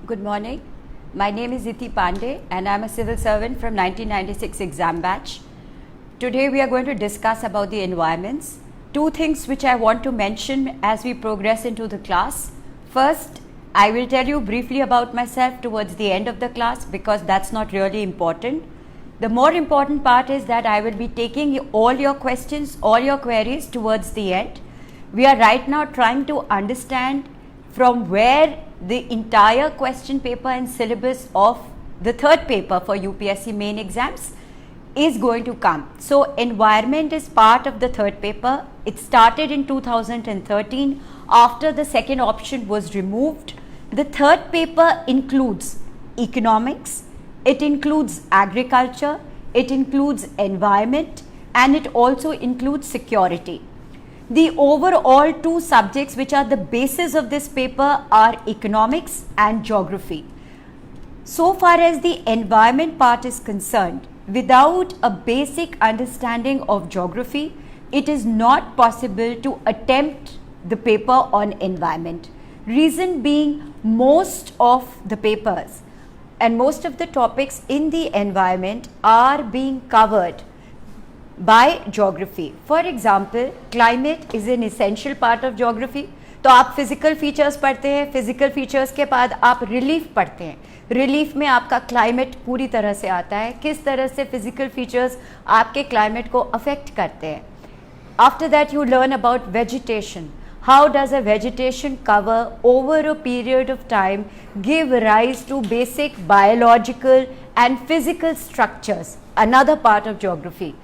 Good morning. My name is Iti Pandey and I am a civil servant from 1996 exam batch. Today we are going to discuss about the environments. Two things which I want to mention as we progress into the class. First, I will tell you briefly about myself towards the end of the class because that's not really important. The more important part is that I will be taking all your questions, all your queries towards the end. We are right now trying to understand from where the entire question paper and syllabus of the third paper for UPSC main exams is going to come. So environment is part of the third paper. It started in 2013 after the second option was removed. The third paper includes economics, it includes agriculture, it includes environment, and it also includes security. The overall two subjects which are the basis of this paper are economics and geography. So far as the environment part is concerned, without a basic understanding of geography, it is not possible to attempt the paper on environment. Reason being, most of the papers and most of the topics in the environment are being covered by geography. For example, climate is an essential part of geography. तो आप physical features पढ़ते हैं, physical features के बाद आप relief पढ़ते हैं. Relief में आपका climate पूरी तरह से आता है, किस तरह से physical features आपके climate को affect करते हैं. After that you learn about vegetation. How does a vegetation cover over a period of time give rise to basic biological and physical structures? Another part of geography.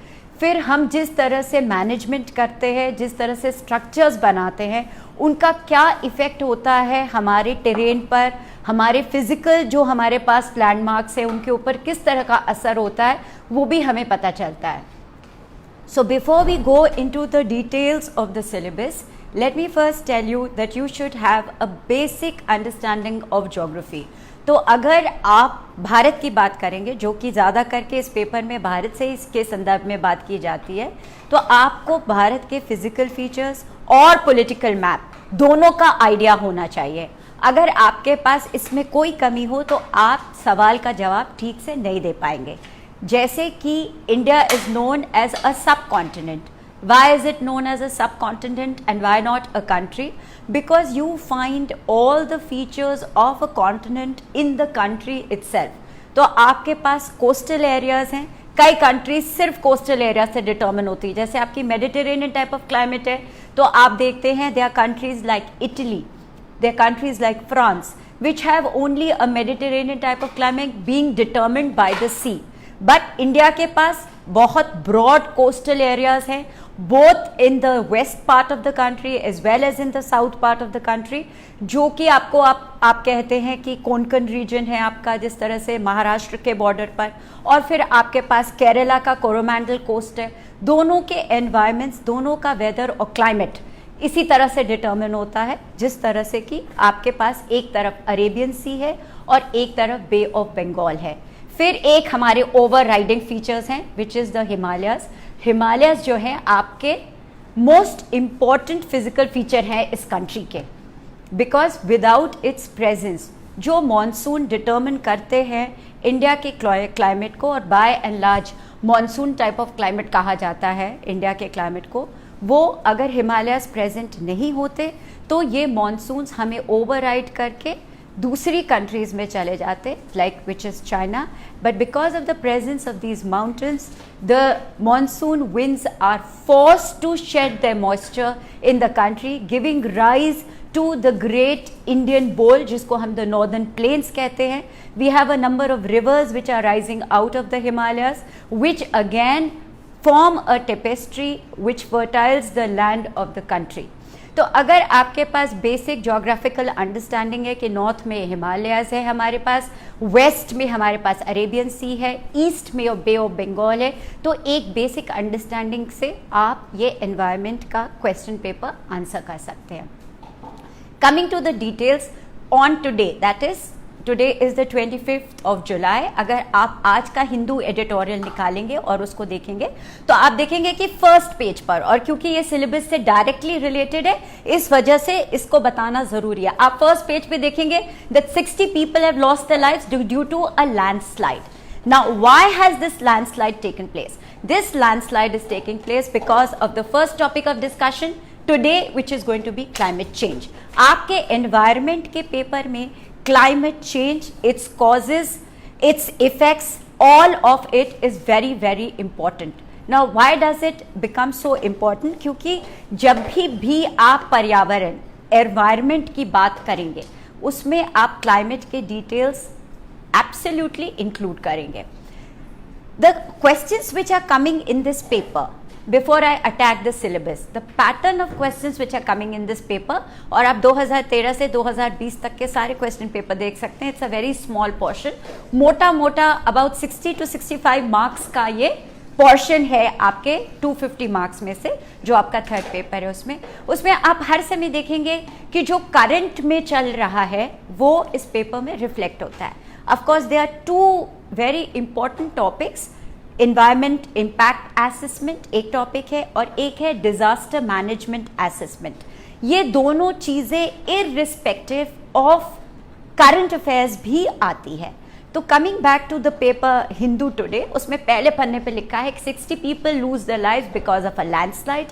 फिर हम जिस तरह से management करते हैं, जिस तरह से स्ट्रक्चर्स बनाते हैं, उनका क्या इफ़ेक्ट होता है हमारे टेरेन पर, हमारे फिज़िकल जो हमारे पास लैंडमार्क्स हैं उनके ऊपर किस तरह का असर होता है, वो भी हमें पता चलता है. So before we go into the details of the syllabus, let me first tell you that you should have a basic understanding of geography. तो अगर आप भारत की बात करेंगे, जो कि ज़्यादा करके इस पेपर में भारत से इसके संदर्भ में बात की जाती है, तो आपको भारत के फिजिकल फीचर्स और पॉलिटिकल मैप दोनों का आइडिया होना चाहिए. अगर आपके पास इसमें कोई कमी हो तो आप सवाल का जवाब ठीक से नहीं दे पाएंगे. जैसे कि India is known as a subcontinent. Why is it known as a subcontinent and why not a country? Because you find all the features of a continent in the country itself. तो आपके पास coastal areas हैं, कई countries सिर्फ coastal area से determine होती है. जैसे आपकी Mediterranean type of climate है, तो आप देखते हैं there are countries like Italy, there are countries like France, which have only a Mediterranean type of climate being determined by the sea. But India के पास बहुत broad coastal areas हैं, both in the west part of the country as well as in the south part of the country, जो कि आपको आप कहते हैं कि कोंकण रीजन है आपका, जिस तरह से महाराष्ट्र के बॉर्डर पर, और फिर आपके पास केरला का कोरोमंडल कोस्ट है. दोनों के एनवायरमेंट्स, दोनों का वेदर और क्लाइमेट इसी तरह से डिटर्मिन होता है, जिस तरह से कि आपके पास एक तरफ अरेबियन सी है और एक तरफ बे ऑफ बंगाल है. फिर एक हमारे ओवर राइडिंग फीचर्स हैं which is the Himalayas. Himalayas जो हैं आपके मोस्ट इम्पॉर्टेंट फिजिकल फीचर हैं इस कंट्री के, बिकॉज विदाउट इट्स प्रेजेंस जो मॉनसून डिटर्मिन करते हैं इंडिया के क्लाइमेट को, और by and large monsoon type of climate कहा जाता है इंडिया के क्लाइमेट को, वो अगर हिमालयाज प्रेजेंट नहीं होते तो ये मॉनसून्स हमें ओवरराइड करके दूसरी कंट्रीज़ में चले जाते, like which is China. But because of the presence of these mountains the monsoon winds are forced to shed the moisture in the country, giving rise to the great Indian bowl, जिसको हम the northern plains कहते हैं. We have a number of rivers which are rising out of the Himalayas, which again form a tapestry which fertiles the land of the country. तो अगर आपके पास basic geographical understanding है कि north में हिमालयाज है हमारे पास, वेस्ट में हमारे पास अरेबियन सी है, ईस्ट में बे ऑफ बंगाल है, तो एक बेसिक अंडरस्टैंडिंग से आप ये एनवायरनमेंट का क्वेश्चन पेपर आंसर कर सकते हैं. Coming to the details on today, that is today is the 25th of July। अगर आप आज का हिंदू एडिटोरियल निकालेंगे और उसको देखेंगे तो आप देखेंगे कि फर्स्ट पेज पर, और क्योंकि ये सिलेबस से डायरेक्टली रिलेटेड है इस वजह से इसको बताना जरूरी है। आप फर्स्ट पेज पे देखेंगे that 60 people have lost their lives due to a landslide। Now, why has this landslide taken place? This landslide is taking place because of the first topic of discussion today, which is going to be climate change। आपके environment के paper में climate change, its causes, its effects, all of it is very very important। Now, why does it become so important? क्योंकि जब भी आप पर्यावरण environment की बात करेंगे उसमें आप climate के details absolutely include करेंगे। The questions which are coming in this paper, before I attack the syllabus, the pattern of questions which are coming in this paper, और आप 2013 से 2020 तक के सारे question paper देख सकते हैं। It's a very small portion, मोटा मोटा about 60 to 65 marks का ये पोर्शन है आपके 250 मार्क्स में से, जो आपका थर्ड पेपर है उसमें आप हर समय देखेंगे कि जो करंट में चल रहा है वो इस पेपर में रिफ्लेक्ट होता है। Of course there are two very important topics, environment impact assessment एक टॉपिक है और एक है डिजास्टर मैनेजमेंट असेसमेंट। ये दोनों चीजें इररिस्पेक्टिव ऑफ करंट अफेयर्स भी आती है। तो coming back to the paper Hindu today, उसमें पहले पन्ने पे लिखा है कि 60 people lose the life because of a landslide.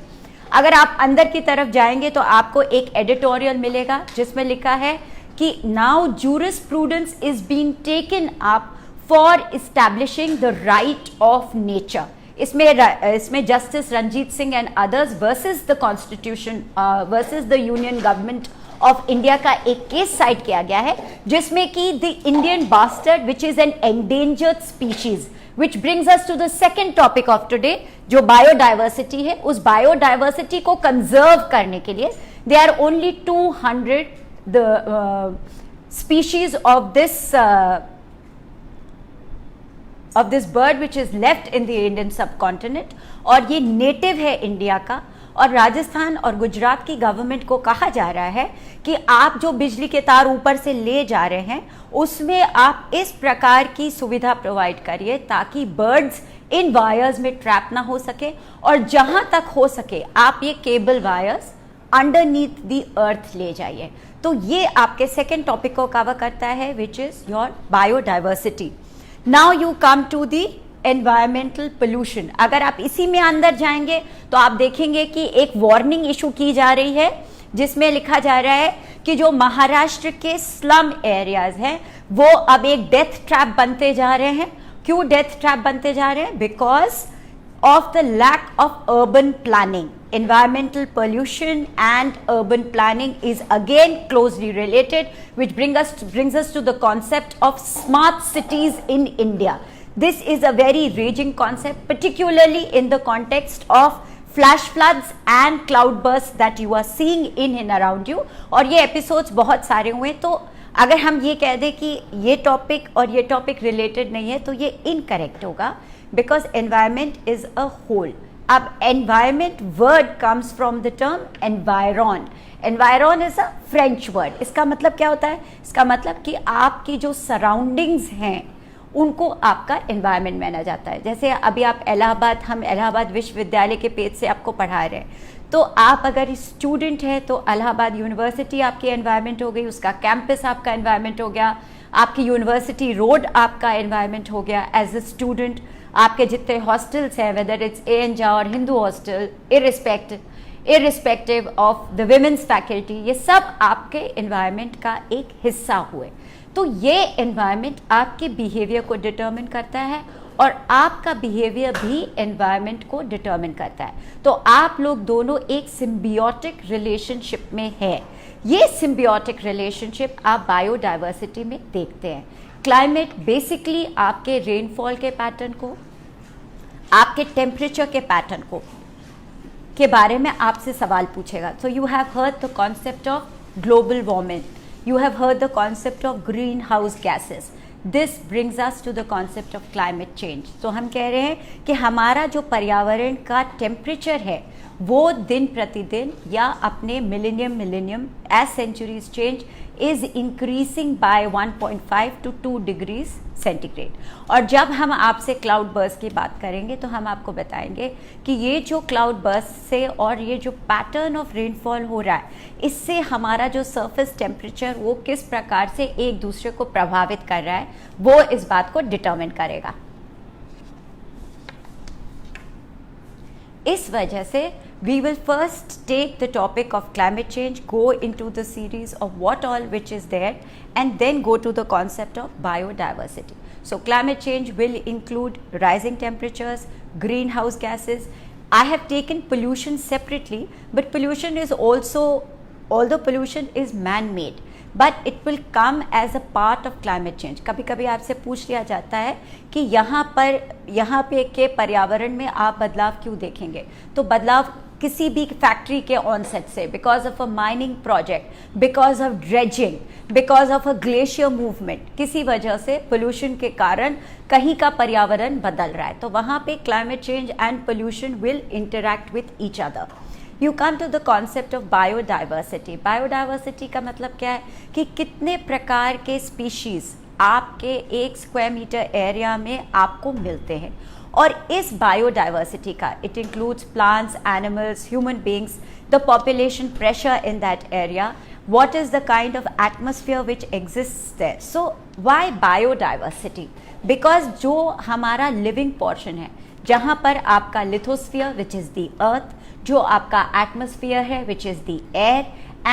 अगर आप अंदर की तरफ जाएंगे तो आपको एक एडिटोरियल मिलेगा जिसमें लिखा है कि now jurisprudence is being taken up for establishing the right of nature. इसमें justice Ranjit Singh and others versus the constitution versus the union government of India का एक केस साइट किया गया है जिसमें कि the Indian bustard which is an endangered species, which brings us to the second topic of today जो biodiversity है। उस बायोडाइवर्सिटी को कंजर्व करने के लिए they are only 200 the species of this bird which is left in the Indian subcontinent, और ये native है इंडिया का। और राजस्थान और गुजरात की गवर्नमेंट को कहा जा रहा है कि आप जो बिजली के तार ऊपर से ले जा रहे हैं उसमें आप इस प्रकार की सुविधा प्रोवाइड करिए ताकि बर्ड्स इन वायर्स में ट्रैप ना हो सके, और जहां तक हो सके आप ये cable wires underneath the earth ले जाइए। तो ये आपके सेकेंड टॉपिक को कवर करता है which is your biodiversity. Now you come to the environmental pollution. अगर आप इसी में अंदर जाएंगे तो आप देखेंगे कि एक वार्निंग इशू की जा रही है जिसमें लिखा जा रहा है कि जो महाराष्ट्र के स्लम एरियाज हैं वो अब एक डेथ ट्रैप बनते जा रहे हैं। क्यों डेथ ट्रैप बनते जा रहे हैं? Because of the lack of urban planning. Environmental pollution and urban planning is again closely related, which brings us to the concept of smart cities in India. This is a very raging concept, particularly in the context of flash floods and cloud bursts that you are seeing in and around you. और ये episodes बहुत सारे हुए, तो अगर हम ये कह दें कि ये टॉपिक और ये टॉपिक रिलेटेड नहीं है तो ये इनकरेक्ट होगा, because environment is a whole. अब environment word comes from the term environ. Environ is a French word. इसका मतलब क्या होता है? इसका मतलब कि आपकी जो सराउंडिंग्स हैं उनको आपका एनवायरनमेंट माना जाता है। जैसे अभी आप हम इलाहाबाद विश्वविद्यालय के पेज से आपको पढ़ा रहे हैं, तो आप अगर स्टूडेंट हैं तो इलाहाबाद यूनिवर्सिटी आपकी एनवायरनमेंट हो गई, उसका कैंपस आपका एनवायरनमेंट हो गया, आपकी यूनिवर्सिटी रोड आपका एनवायरनमेंट हो गया एज ए स्टूडेंट। आपके जितने हॉस्टल्स हैं, वेदर इट्स एएनजा और Hindu hostel, irrespective of the women's faculty, ये सब आपके एनवायरनमेंट का एक हिस्सा हुए। तो ये एनवायरनमेंट आपके बिहेवियर को डिटर्मिन करता है और आपका बिहेवियर भी एनवायरनमेंट को डिटर्मिन करता है। तो आप लोग दोनों एक सिम्बियोटिक रिलेशनशिप में है। ये सिम्बियोटिक रिलेशनशिप आप बायोडाइवर्सिटी में देखते हैं। क्लाइमेट बेसिकली आपके रेनफॉल के पैटर्न को, आपके टेम्परेचर के पैटर्न को के बारे में आपसे सवाल पूछेगा। So you have heard the concept of global warming, you have heard the concept of greenhouse gases. This brings us to the concept of climate change. तो हम कह रहे हैं कि हमारा जो पर्यावरण का टेम्परेचर है वो दिन प्रतिदिन या अपने millennium as centuries change is increasing by 1.5 to 2 degrees centigrade. और जब हम आपसे क्लाउड बर्स्ट की बात करेंगे तो हम आपको बताएंगे कि ये जो क्लाउड बर्स्ट से और ये जो पैटर्न ऑफ रेनफॉल हो रहा है, इससे हमारा जो सरफेस टेम्परेचर वो किस प्रकार से एक दूसरे को प्रभावित कर रहा है, वो इस बात को डिटरमिन करेगा। इस वजह से we will first take the topic of climate change, go into the series of what all which is there, and then go to the concept of biodiversity. So climate change will include rising temperatures, greenhouse gases. I have taken pollution separately, but pollution is also, although pollution is man-made, but it will come as a part of climate change. कभी कभी आपसे पूछ लिया जाता है कि यहाँ पे के पर्यावरण में आप बदलाव क्यों देखेंगे, तो बदलाव किसी भी फैक्ट्री के ऑनसेट से, because of a mining project, because of dredging, because of a glacier movement, किसी वजह से पोल्यूशन के कारण कहीं का पर्यावरण बदल रहा है, तो वहाँ पे climate change and pollution will interact with each other. You come to the concept of biodiversity. Biodiversity का मतलब क्या है कि कितने प्रकार के स्पीशीज आपके 1 स्क्वायर मीटर एरिया में आपको मिलते हैं, और इस बायोडाइवर्सिटी का it includes plants, animals, human beings, the population pressure in that area, what is the kind of atmosphere which exists there. So why biodiversity? Because जो हमारा living portion है, जहाँ पर आपका lithosphere which is the earth, जो आपका atmosphere है which is the air,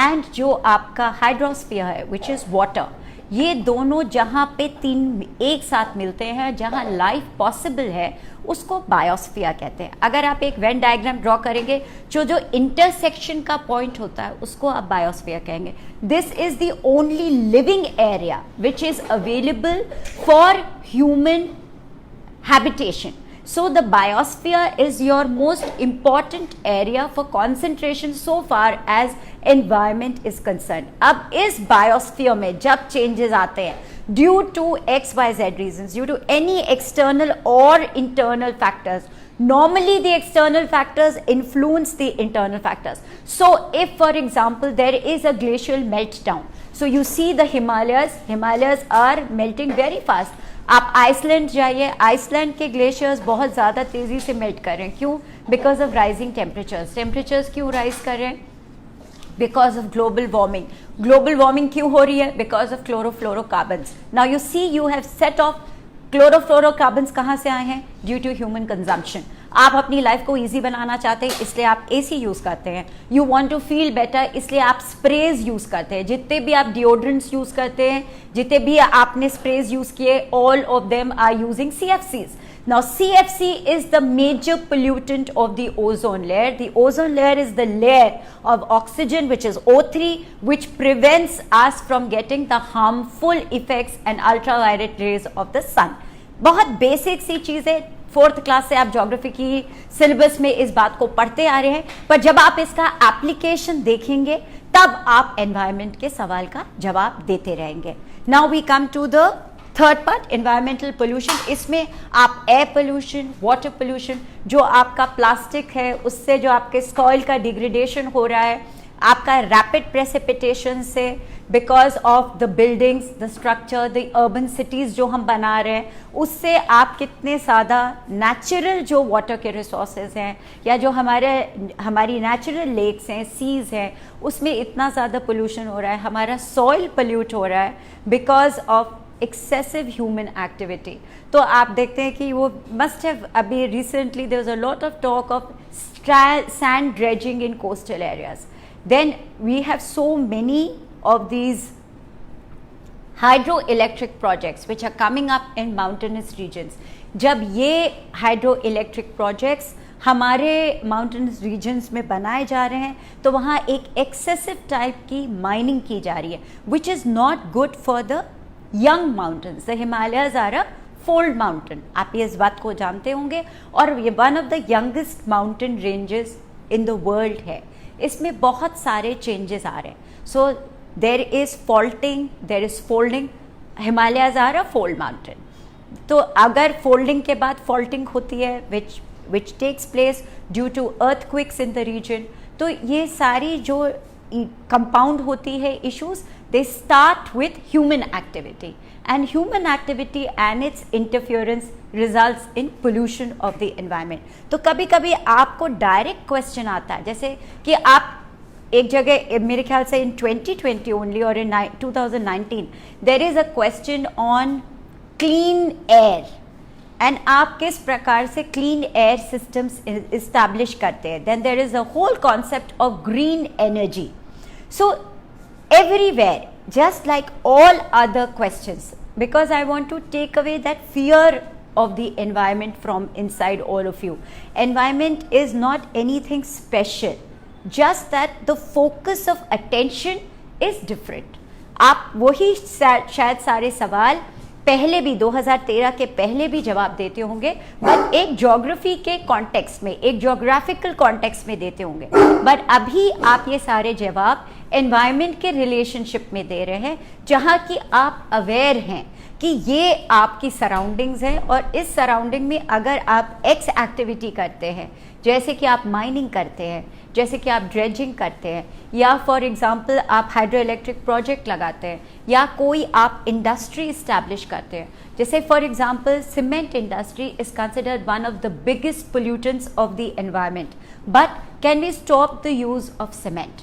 and जो आपका hydrosphere है which is water, ये दोनों जहाँ पे तीन एक साथ मिलते हैं, जहाँ लाइफ पॉसिबल है, उसको बायोस्फीयर कहते हैं। अगर आप एक वेन डायग्राम ड्रॉ करेंगे, जो इंटरसेक्शन का पॉइंट होता है उसको आप बायोस्फीयर कहेंगे। This is the only living area which is available for human habitation. So the biosphere is your most important area for concentration so far as environment is concerned. अब इस biosphere में जब changes आते हैं due to XYZ reasons, due to any external or internal factors, normally the external factors influence the internal factors. So if for example there is a glacial meltdown, so you see the Himalayas are melting very fast. आप Iceland जाइए, Iceland के glaciers बहुत ज़्यादा तेज़ी से melt कर रहे हैं। क्यों? बिकॉज ऑफ राइजिंग टेम्परेचर्स क्यों राइज कर रहे हैं? बिकॉज ऑफ ग्लोबल वार्मिंग क्यों हो रही है? Because of chlorofluorocarbons. Now you see you have set of chlorofluorocarbons कहाँ से आए हैं? Due to human consumption. आप अपनी लाइफ को इजी बनाना चाहते हैं, इसलिए आप एसी यूज करते हैं। You want to feel better, इसलिए आप स्प्रेज यूज करते हैं। जितने भी आप डिओड्रेंट्स यूज करते हैं, जितने भी आपने स्प्रेज यूज किए, all of them are using CFCs. Now CFC is the major pollutant of the ozone layer. The ozone layer is the layer of oxygen which is O3, which prevents us from getting the harmful effects and ultraviolet rays of the sun. बहुत basic सी चीज़ है, 4th class से आप geography की syllabus में इस बात को पढ़ते आ रहे हैं, पर जब आप इसका एप्लीकेशन देखेंगे तब आप एनवायरनमेंट के सवाल का जवाब देते रहेंगे। Now we come to the third part, environmental pollution. इसमें आप एयर पोल्यूशन, वाटर पोल्यूशन, जो आपका प्लास्टिक है उससे जो आपके सॉइल का डिग्रेडेशन हो रहा है, आपका रैपिड प्रेसिपिटेशन से, because of the buildings, the structure, the urban cities जो हम बना रहे हैं, उससे आप कितने ज़्यादा नेचुरल जो वाटर के रिसोर्सेज हैं या जो हमारी नेचुरल लेक्स हैं, सीज हैं, उसमें इतना ज़्यादा पोल्यूशन हो रहा है, हमारा सॉइल पोल्यूट हो रहा है because of excessive human activity. तो आप देखते हैं कि वो मस्ट हैव, अभी recently there was a lot of talk of sand dredging in coastal areas. Then we have so many of these hydroelectric projects which are coming up in mountainous regions. जब ये hydroelectric projects हमारे mountainous regions में बनाए जा रहे हैं, तो वहाँ एक excessive type की mining की जा रही है, which is not good for the young mountains. The Himalayas are a fold mountain. आप ये इस बात को जानते होंगे, और ये one of the youngest mountain ranges in the world है। इसमें बहुत सारे changes आ रहे हैं। So there is faulting, there is folding. Himalayas are a fold mountain. तो अगर folding के बाद faulting होती है which takes place due to earthquakes in the region, तो ये सारी जो compound होती है issues, they start with human activity, and human activity and its interference results in pollution of the environment. तो कभी कभी आपको डायरेक्ट क्वेश्चन आता है, जैसे कि आप एक जगह, मेरे ख्याल से इन 2020 ओनली और इन 2019 देर is a question on clean air, and आप किस प्रकार से क्लीन एयर सिस्टम्स इस्टेब्लिश करते हैं. Then there is a whole concept of green energy. So everywhere, just like all other questions, because I want to take away that fear of the environment from inside all of you. Environment is not anything special, just that the focus of attention is different. आप वही शायद सारे सवाल पहले भी 2013 के पहले भी जवाब देते होंगे, बट एक ज्योग्राफी के कॉन्टेक्स्ट में, एक ज्योग्राफिकल कॉन्टेक्स्ट में देते होंगे. बट अभी आप ये सारे जवाब एनवायरनमेंट के रिलेशनशिप में दे रहे हैं, जहाँ की आप अवेयर हैं कि ये आपकी सराउंडिंग्स हैं, और इस सराउंडिंग में अगर आप एक्स एक्टिविटी करते हैं, जैसे कि आप माइनिंग करते हैं, जैसे कि आप ड्रेजिंग करते हैं, या फॉर एग्जांपल आप हाइड्रो इलेक्ट्रिक प्रोजेक्ट लगाते हैं, या कोई आप इंडस्ट्री इस्टेब्लिश करते हैं, जैसे for example cement industry is considered one of the biggest pollutants of the environment, but can we stop the use of cement?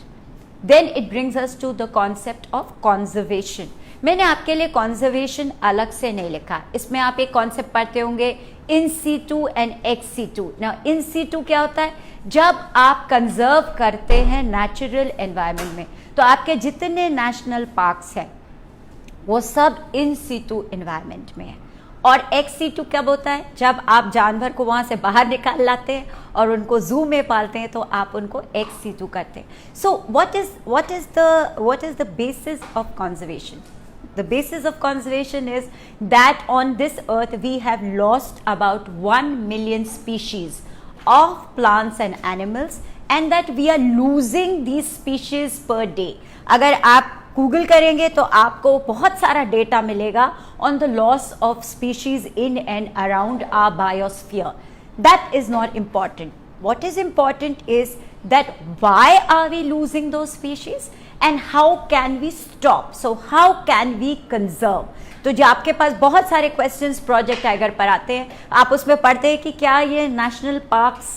Then it brings us to the concept of conservation. मैंने आपके लिए conservation अलग से नहीं लिखा, इसमें आप एक कॉन्सेप्ट पढ़ते होंगे in situ and ex situ. ना, इन सीटू क्या होता है? जब आप कंजर्व करते हैं नेचुरल एनवायरनमेंट में, तो आपके जितने नेशनल पार्क्स हैं वो सब इन सीटू एनवायरनमेंट में है. और एक्स सीटू कब होता है? जब आप जानवर को वहाँ से बाहर निकाल लाते हैं और उनको जू में पालते हैं, तो आप उनको एक्स सीटू करते हैं. सो what is the basis of conservation? The basis of conservation is that on this earth we have lost about 1 million species of plants and animals, and that we are losing these species per day. अगर आप Google करेंगे तो आपको बहुत सारा data मिलेगा on the loss of species in and around our biosphere. That is not important. What is important is that why are we losing those species and how can we stop? So how can we conserve? तो जो आपके पास बहुत सारे questions project tiger पर आते हैं, आप उसमें पढ़ते हैं कि क्या ये नेशनल पार्क्स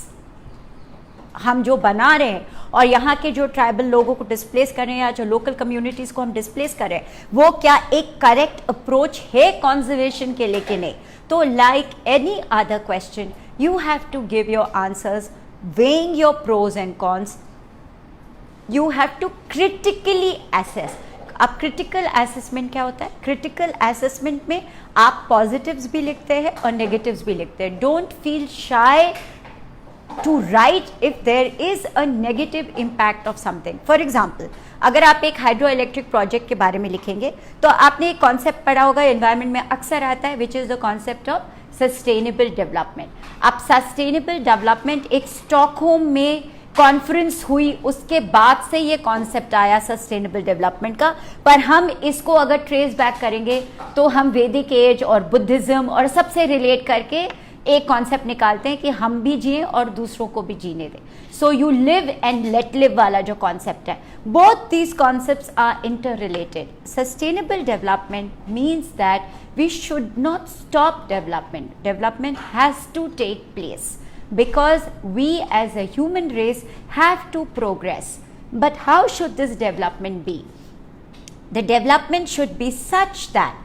हम जो बना रहे हैं और यहाँ के जो ट्राइबल लोगों को डिस्प्लेस कर रहे हैं, या जो लोकल कम्युनिटीज़ को हम डिस्प्लेस कर रहे हैं, वो क्या एक करेक्ट अप्रोच है कंजर्वेशन के लिए कि नहीं? तो like any other question, you have to give your answers weighing your pros and cons. You have to critically assess. अब क्रिटिकल असेसमेंट क्या होता है? क्रिटिकल असेसमेंट में आप पॉजिटिव्स भी लिखते हैं और नेगेटिव्स भी लिखते हैं. Don't feel shy to write if there is a negative impact of something. For example, अगर आप एक हाइड्रो इलेक्ट्रिक प्रोजेक्ट के बारे में लिखेंगे तो आपने एक कॉन्सेप्ट पढ़ा होगा, एनवायरनमेंट में अक्सर आता है, which is the concept of sustainable development. अब सस्टेनेबल डेवलपमेंट एक स्टॉकहोम में कॉन्फ्रेंस हुई, उसके बाद से ये कॉन्सेप्ट आया सस्टेनेबल डेवलपमेंट का. पर हम इसको अगर ट्रेस बैक करेंगे तो हम वैदिक एज और बुद्धिज्म और सबसे रिलेट करके एक कॉन्सेप्ट निकालते हैं कि हम भी जिए और दूसरों को भी जीने दें. So you live and let live वाला जो कॉन्सेप्ट है, both these concepts are interrelated. Sustainable development means that we should not stop development. Development has to take place because we as a human race have to progress. But how should this development be? The development should be such that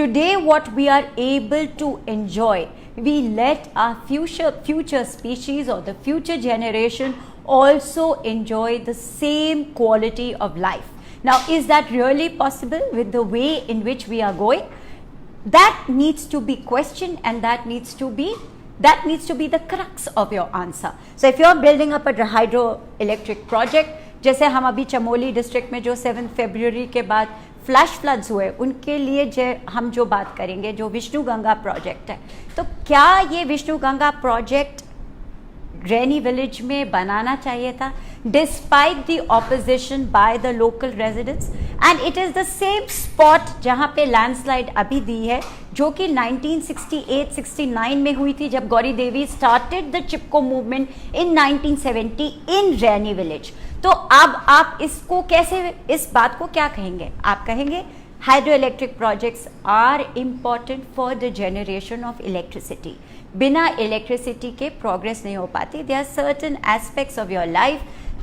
today what we are able to enjoy, we let our future species or the future generation also enjoy the same quality of life. Now, is that really possible with the way in which we are going? That needs to be questioned, and that needs to be the crux of your answer. So if you are building up a hydroelectric project, जैसे हम अभी Chamoli district में जो 7 फरवरी के बाद flash floods हुए, उनके लिए हम जो बात करेंगे, जो विष्णु गंगा प्रोजेक्ट है, तो क्या ये विष्णु गंगा प्रोजेक्ट रेनी विलेज में बनाना चाहिए था despite the opposition by the local residents? And it is the same spot जहाँ पे लैंडस्लाइड अभी दी है, जो कि 1968-69 में हुई थी, जब Gauri Devi started the Chipko movement in 1970 in Reni village. तो अब आप इसको कैसे, इस बात को क्या कहेंगे? आप कहेंगे hydroelectric projects are important for the generation of electricity. बिना इलेक्ट्रिसिटी के प्रोग्रेस नहीं हो पाती. There are certain aspects of your life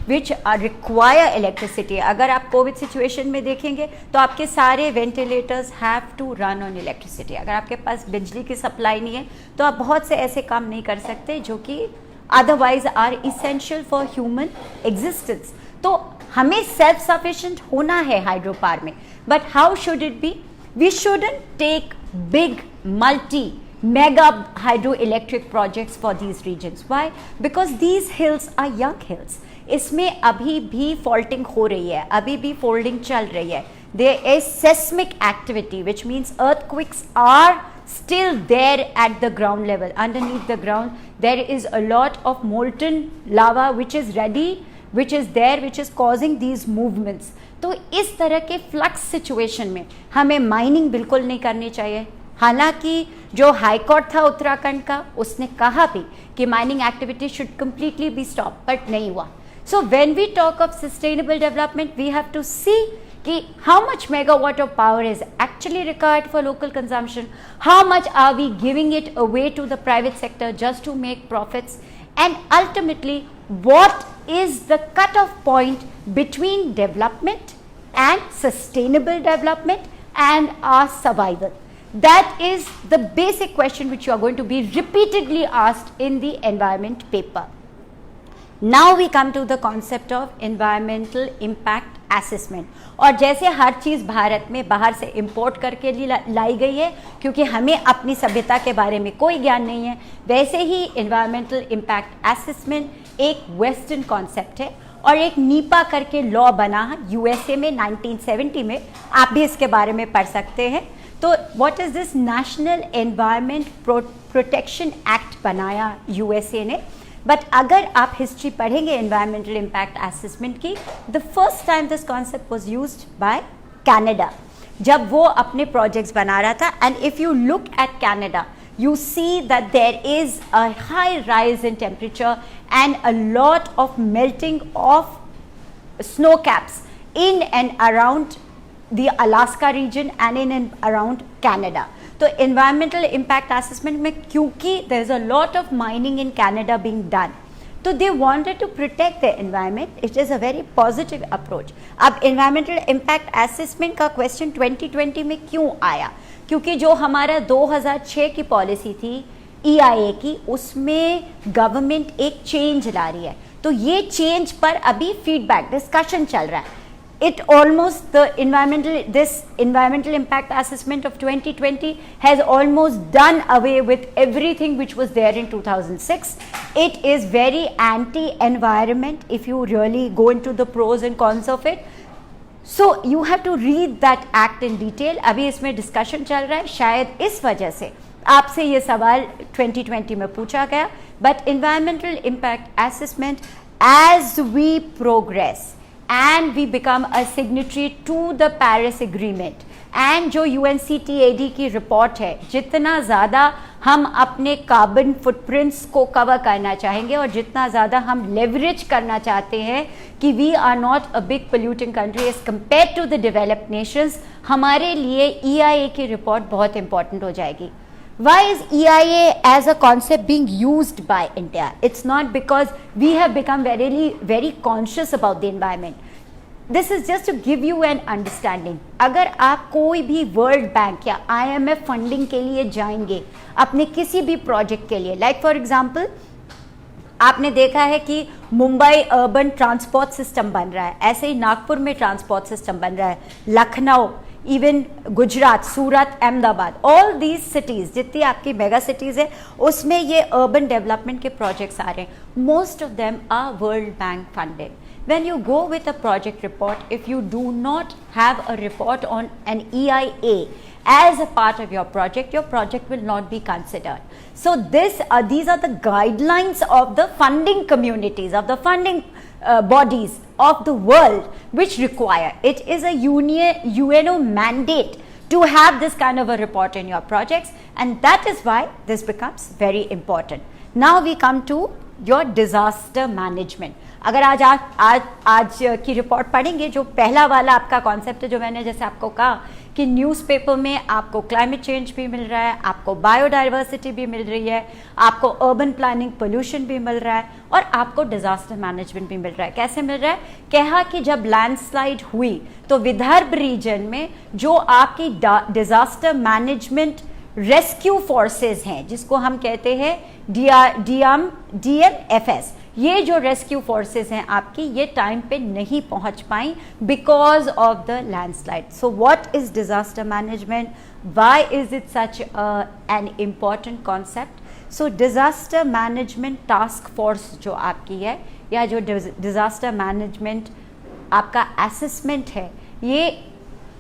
which are require electricity. अगर आप कोविड सिचुएशन में देखेंगे तो आपके सारे ventilators have to run on electricity. अगर आपके पास बिजली की सप्लाई नहीं है तो आप बहुत से ऐसे काम नहीं कर सकते जो कि otherwise are essential for human existence. तो हमें सेल्फ सफिशिएंट होना है हाइड्रो पावर में. But how should it be? We shouldn't take big multi mega hydroelectric projects for these regions. Why? Because these hills are young hills. इसमें अभी भी faulting हो रही है, अभी भी folding चल रही है. There is seismic activity, which means earthquakes are still there at the ground level. Underneath the ground, there is a lot of molten lava which is ready, which is there, which is causing these movements. तो इस तरह के flux situation में हमें mining बिल्कुल नहीं करनी चाहिए. हालांकि जो हाई कोर्ट था उत्तराखंड का, उसने कहा भी कि mining activity should completely be stop, but नहीं हुआ. So when we talk of sustainable development, we have to see कि how much megawatt of power is actually required for local consumption, how much are we giving it away to the private sector just to make profits, and ultimately what is the cut off point between development and sustainable development and our survival. That is the basic question which you are going to be repeatedly asked in the environment paper. Now we come to the concept of environmental impact assessment. और जैसे हर चीज़ भारत में बाहर से import करके लाई गई है क्योंकि हमें अपनी सभ्यता के बारे में कोई ज्ञान नहीं है, वैसे ही environmental impact assessment एक वेस्टर्न कॉन्सेप्ट है और एक नीपा करके लॉ बना यूएसए में 1970 में. आप भी इसके बारे में पढ़ सकते हैं. तो what is this? National environment protection act बनाया यूएसए ने. बट अगर आप हिस्ट्री पढ़ेंगे एनवायरमेंटल इम्पैक्ट असेसमेंट की, the first time this concept was used by Canada जब वो अपने प्रोजेक्ट्स बना रहा था. And if you look eight Canada, you see that there is a high rise in temperature and a lot of melting of snow caps in and around the Alaska region and in and around Canada. तो environmental impact assessment में क्योंकि there is a lot of mining in Canada being done, तो they wanted to protect the environment. It is a very positive approach. अब environmental impact assessment का question 2020 में क्यों आया? क्योंकि जो हमारा 2006 की पॉलिसी थी EIA की, उसमें गवर्नमेंट एक चेंज ला रही है. तो ये चेंज पर अभी फीडबैक डिस्कशन चल रहा है. It almost this environmental impact assessment of 2020 has almost done away with everything which was there in 2006. It is very anti-environment if you really go into the pros and cons of it. So you have to read that act in detail. अभी इसमें discussion चल रहा है, शायद इस वजह से आपसे ये सवाल 2020 में पूछा गया. But environmental impact assessment, as we progress and we become a signatory to the Paris Agreement, and जो UNCTAD की रिपोर्ट है, जितना ज़्यादा हम अपने कार्बन फुटप्रिंट्स को कवर करना चाहेंगे और जितना ज़्यादा हम लेवरेज करना चाहते हैं कि we are not a big polluting country as compare to the developed nations, हमारे लिए EIA की रिपोर्ट बहुत इंपॉर्टेंट हो जाएगी. Why is EIA as a concept being used by India? It's not because we have become very conscious about the environment. This is just to give you an understanding. अगर आप कोई भी world bank या IMF funding के लिए जाएंगे अपने किसी भी प्रोजेक्ट के लिए, लाइक फॉर एग्जांपल आपने देखा है कि मुंबई अर्बन ट्रांसपोर्ट सिस्टम बन रहा है, ऐसे ही नागपुर में ट्रांसपोर्ट सिस्टम बन रहा है, Lucknow, even Gujarat, Surat, Ahmedabad, all these cities, जितनी आपकी मेगा सिटीज़ है उसमें ये अर्बन डेवलपमेंट के प्रोजेक्ट्स आ रहे हैं. Most of them are World Bank funded. When you go with a project report, if you do not have a report on an EIA as a part of your project will not be considered. So these are the guidelines of the funding communities, of the funding bodies of the world which require. It is a UNO mandate to have this kind of a report in your projects, and that is why this becomes very important. Now we come to your disaster management. अगर आज की report पढ़ेंगे, जो पहला वाला आपका concept है, जो मैंने जैसे आपको कहा कि न्यूज़पेपर में आपको क्लाइमेट चेंज भी मिल रहा है, आपको बायोडाइवर्सिटी भी मिल रही है, आपको अर्बन प्लानिंग पोल्यूशन भी मिल रहा है और आपको डिजास्टर मैनेजमेंट भी मिल रहा है। कैसे मिल रहा है? कहा कि जब लैंडस्लाइड हुई तो विदर्भ रीजन में जो आपकी डिजास्टर मैनेजमेंट रेस्क्यू फोर्सेस हैं, जिसको हम कहते हैं DMFS, ये जो रेस्क्यू फोर्सेस हैं आपकी, ये टाइम पे नहीं पहुंच पाई because of the landslide. So what is disaster management? Why is it such an important concept? So disaster management task force जो आपकी है, या जो डिजास्टर मैनेजमेंट आपका असेसमेंट है, ये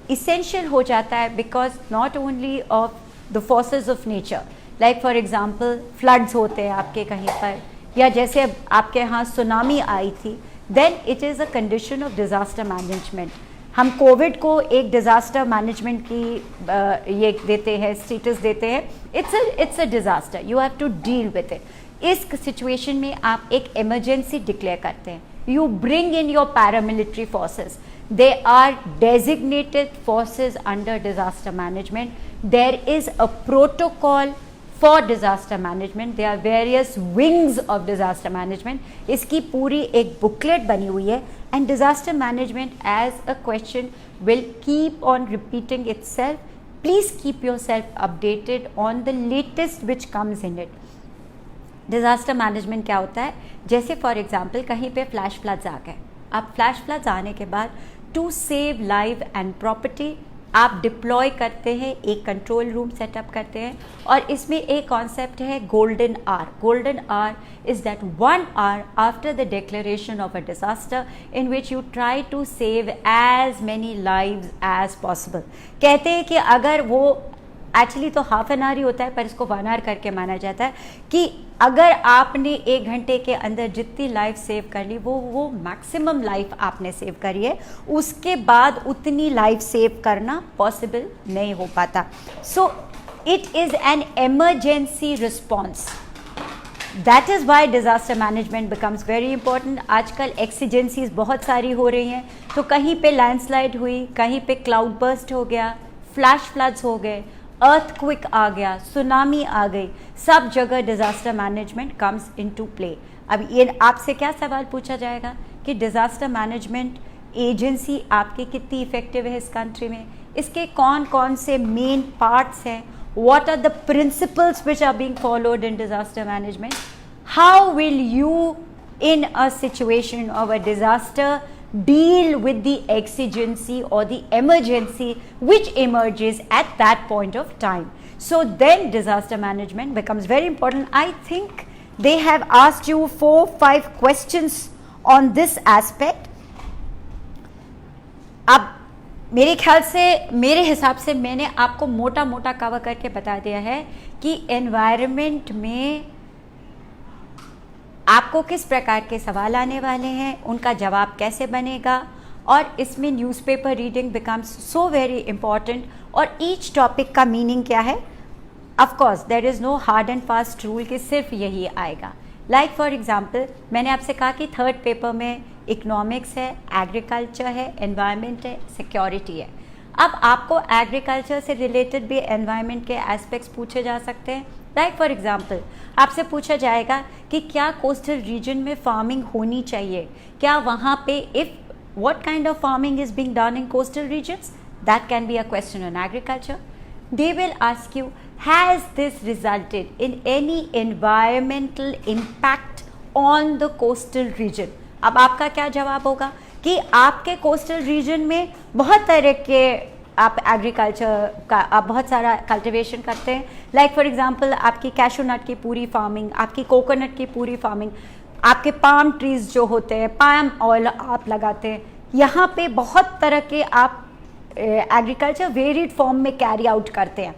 इसेंशियल हो जाता है because not only of the forces of nature, like for example floods होते हैं आपके कहीं पर, या जैसे आपके यहाँ सुनामी आई थी, then it is a condition of disaster management. हम कोविड को एक डिज़ास्टर मैनेजमेंट की ये देते हैं, स्टेटस देते हैं, it's a disaster, you have to deal with it. इस सिचुएशन में आप एक इमरजेंसी डिक्लेयर करते हैं, you bring in your paramilitary forces, they are designated forces under disaster management. There is a protocol for disaster management. There are various wings of disaster management. इसकी पूरी एक booklet बनी हुई है, and disaster management as a question will keep on repeating itself. Please keep yourself updated on the latest which comes in it. Disaster management क्या होता है? जैसे फॉर एग्जाम्पल कहीं पे फ्लैश फ्लड्स आ गए, अब फ्लैश फ्लड्स आने के बाद to save life and property आप डिप्लॉय करते हैं, एक कंट्रोल रूम सेटअप करते हैं, और इसमें एक कॉन्सेप्ट है golden hour. Golden hour is that 1 hour after the declaration of a disaster in which you try to save as many lives as possible. कहते हैं कि अगर वो एक्चुअली तो हाफ एन आवर ही होता है, पर इसको 1 hour करके माना जाता है कि अगर आपने 1 घंटे के अंदर जितनी लाइफ सेव कर ली, वो मैक्सिमम लाइफ आपने सेव करी है, उसके बाद उतनी लाइफ सेव करना पॉसिबल नहीं हो पाता। सो it is N emergency response. That is why disaster management becomes very important. आजकल एक्सीजेंसीज बहुत सारी हो रही हैं, तो कहीं पे लैंडस्लाइड हुई, कहीं पे क्लाउड बर्स्ट हो गया, फ्लैश फ्लड्स हो गए, अर्थक्विक आ गया, सुनामी आ गई, सब जगह disaster management comes into play. अब ये आपसे क्या सवाल पूछा जाएगा कि डिज़ास्टर मैनेजमेंट एजेंसी आपकी कितनी इफेक्टिव है इस कंट्री में, इसके कौन कौन से मेन पार्ट्स हैं, what are the principles which are being followed in disaster management, how will you in a situation of a disaster deal with the exigency or the emergency which emerges at that point of time. So then disaster management becomes very important. I think they have asked you 4-5 questions on this aspect. अब मेरे ख्याल से, मेरे हिसाब से मैंने आपको मोटा मोटा कवर करके बता दिया है कि एनवायरनमेंट में आपको किस प्रकार के सवाल आने वाले हैं, उनका जवाब कैसे बनेगा, और इसमें newspaper reading becomes so very important. और ईच टॉपिक का मीनिंग क्या है? Of course there is no hard and fast rule कि सिर्फ यही आएगा। लाइक फॉर एग्जांपल मैंने आपसे कहा कि थर्ड पेपर में इकोनॉमिक्स है, एग्रीकल्चर है, एनवायरनमेंट है, सिक्योरिटी है। अब आपको एग्रीकल्चर से रिलेटेड भी एनवायरनमेंट के एस्पेक्ट्स पूछे जा सकते हैं। लाइक फॉर एग्जाम्पल आपसे पूछा जाएगा कि क्या कोस्टल रीजन में फार्मिंग होनी चाहिए, क्या वहाँ पे if what kind of farming is being done in coastal regions, that can be a question on agriculture. They will ask you, has this resulted in any environmental impact on the coastal region? अब आपका क्या जवाब होगा कि आपके coastal region में बहुत तरह के आप एग्रीकल्चर का आप बहुत सारा कल्टिवेशन करते हैं। लाइक फॉर एग्जांपल आपकी कैशू नट की पूरी फार्मिंग, आपकी कोकोनट की पूरी फार्मिंग, आपके पाम ट्रीज जो होते हैं, पाम ऑयल आप लगाते हैं। यहाँ पे बहुत तरह के आप एग्रीकल्चर वेरिड फॉर्म में कैरी आउट करते हैं।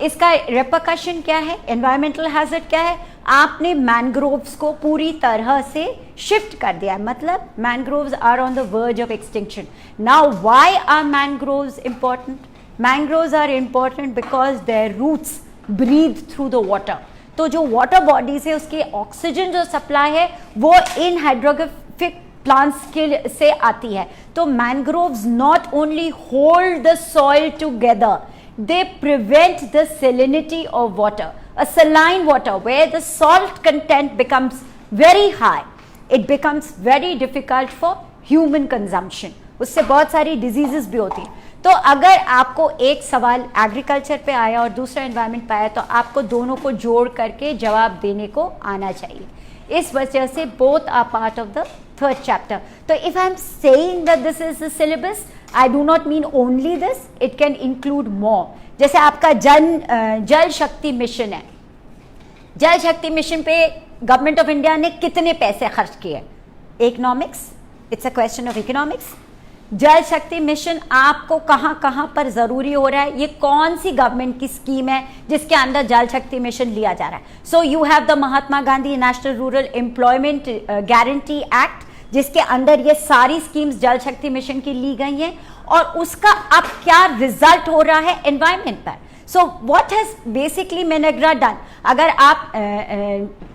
इसका रेपरकशन क्या है, एनवायरमेंटल हैजर्ड क्या है? आपने मैनग्रोव्स को पूरी तरह से शिफ्ट कर दिया है, मतलब mangroves are on the verge of extinction. Now why are mangroves important? Mangroves are important because their roots breathe through the water. तो जो वाटर बॉडीज है उसकी ऑक्सीजन जो सप्लाई है वो इन हाइड्रोग्राफिक प्लांट्स के से आती है. तो mangroves not only hold the soil together, they prevent the salinity of water. A saline water where the salt content becomes very high, it becomes very difficult for human consumption. उससे बहुत सारी diseases भी होती हैं. तो अगर आपको एक सवाल एग्रीकल्चर पे आया और दूसरा एनवायरनमेंट पे आया तो आपको दोनों को जोड़ करके जवाब देने को आना चाहिए. इस वजह से both are part of the third chapter. तो if I am saying that this is the syllabus, I do not mean only this, it can include more. जैसे आपका जल शक्ति मिशन है. जल शक्ति मिशन पे गवर्नमेंट ऑफ इंडिया ने कितने पैसे खर्च किए? Economics, it's a question of economics. जल शक्ति मिशन आपको कहाँ कहाँ पर जरूरी हो रहा है, ये कौन सी गवर्नमेंट की स्कीम है जिसके अंदर जल शक्ति मिशन लिया जा रहा है? So you have the Mahatma Gandhi national rural employment guarantee act, जिसके अंदर ये सारी स्कीम्स जल शक्ति मिशन की ली गई हैं और उसका अब क्या रिजल्ट हो रहा है एनवायरनमेंट पर. सो व्हाट हैज बेसिकली मेनेग्रा डन, अगर आप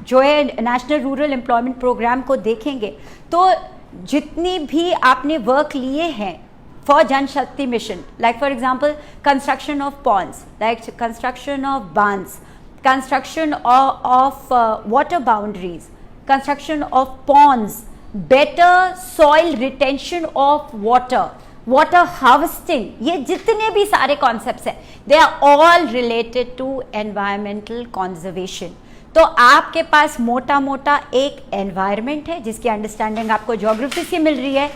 जो है नेशनल रूरल एम्प्लॉयमेंट प्रोग्राम को देखेंगे तो जितनी भी आपने वर्क लिए हैं for Jal Shakti mission, like for example construction of ponds, like construction of बांध्स, construction of water boundaries, construction of ponds, better soil retention of water, water harvesting, ये जितने भी सारे concepts हैं they are all related to environmental conservation. तो आपके पास मोटा मोटा एक environment है जिसकी understanding आपको geography से मिल रही है,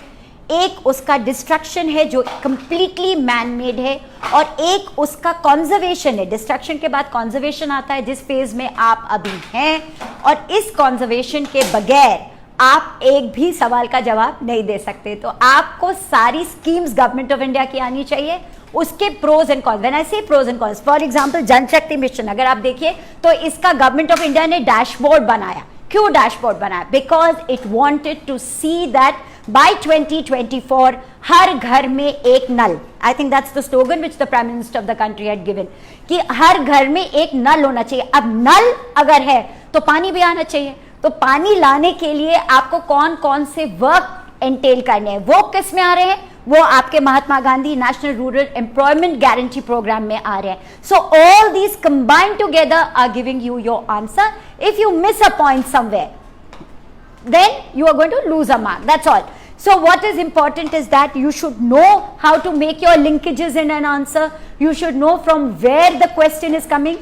एक उसका destruction है जो completely man made है और एक उसका conservation है. destruction के बाद conservation आता है जिस phase में आप अभी हैं और इस conservation के बगैर आप एक भी सवाल का जवाब नहीं दे सकते. तो आपको सारी स्कीम्स गवर्नमेंट ऑफ इंडिया की आनी चाहिए, उसके pros and cons. When I say pros and cons, for example Jal Shakti mission अगर आप देखिए तो इसका गवर्नमेंट ऑफ इंडिया ने डैशबोर्ड बनाया. क्यों डैशबोर्ड बनाया? Because it wanted to see that by 2024 हर घर में एक नल, I think that's the slogan which the prime minister of the country had given, कि हर घर में एक नल होना चाहिए. अब नल अगर है तो पानी भी आना चाहिए. तो पानी लाने के लिए आपको कौन कौन से वर्क एंटेल करने हैं, वो किस में आ रहे हैं? वो आपके Mahatma Gandhi national rural employment guarantee programme में आ रहे हैं. So all these combined together are giving you your answer. If you miss a point somewhere then you are going to lose a mark, that's all. So what is important is that you should know how to make your linkages in an answer. You should know from where the question is coming.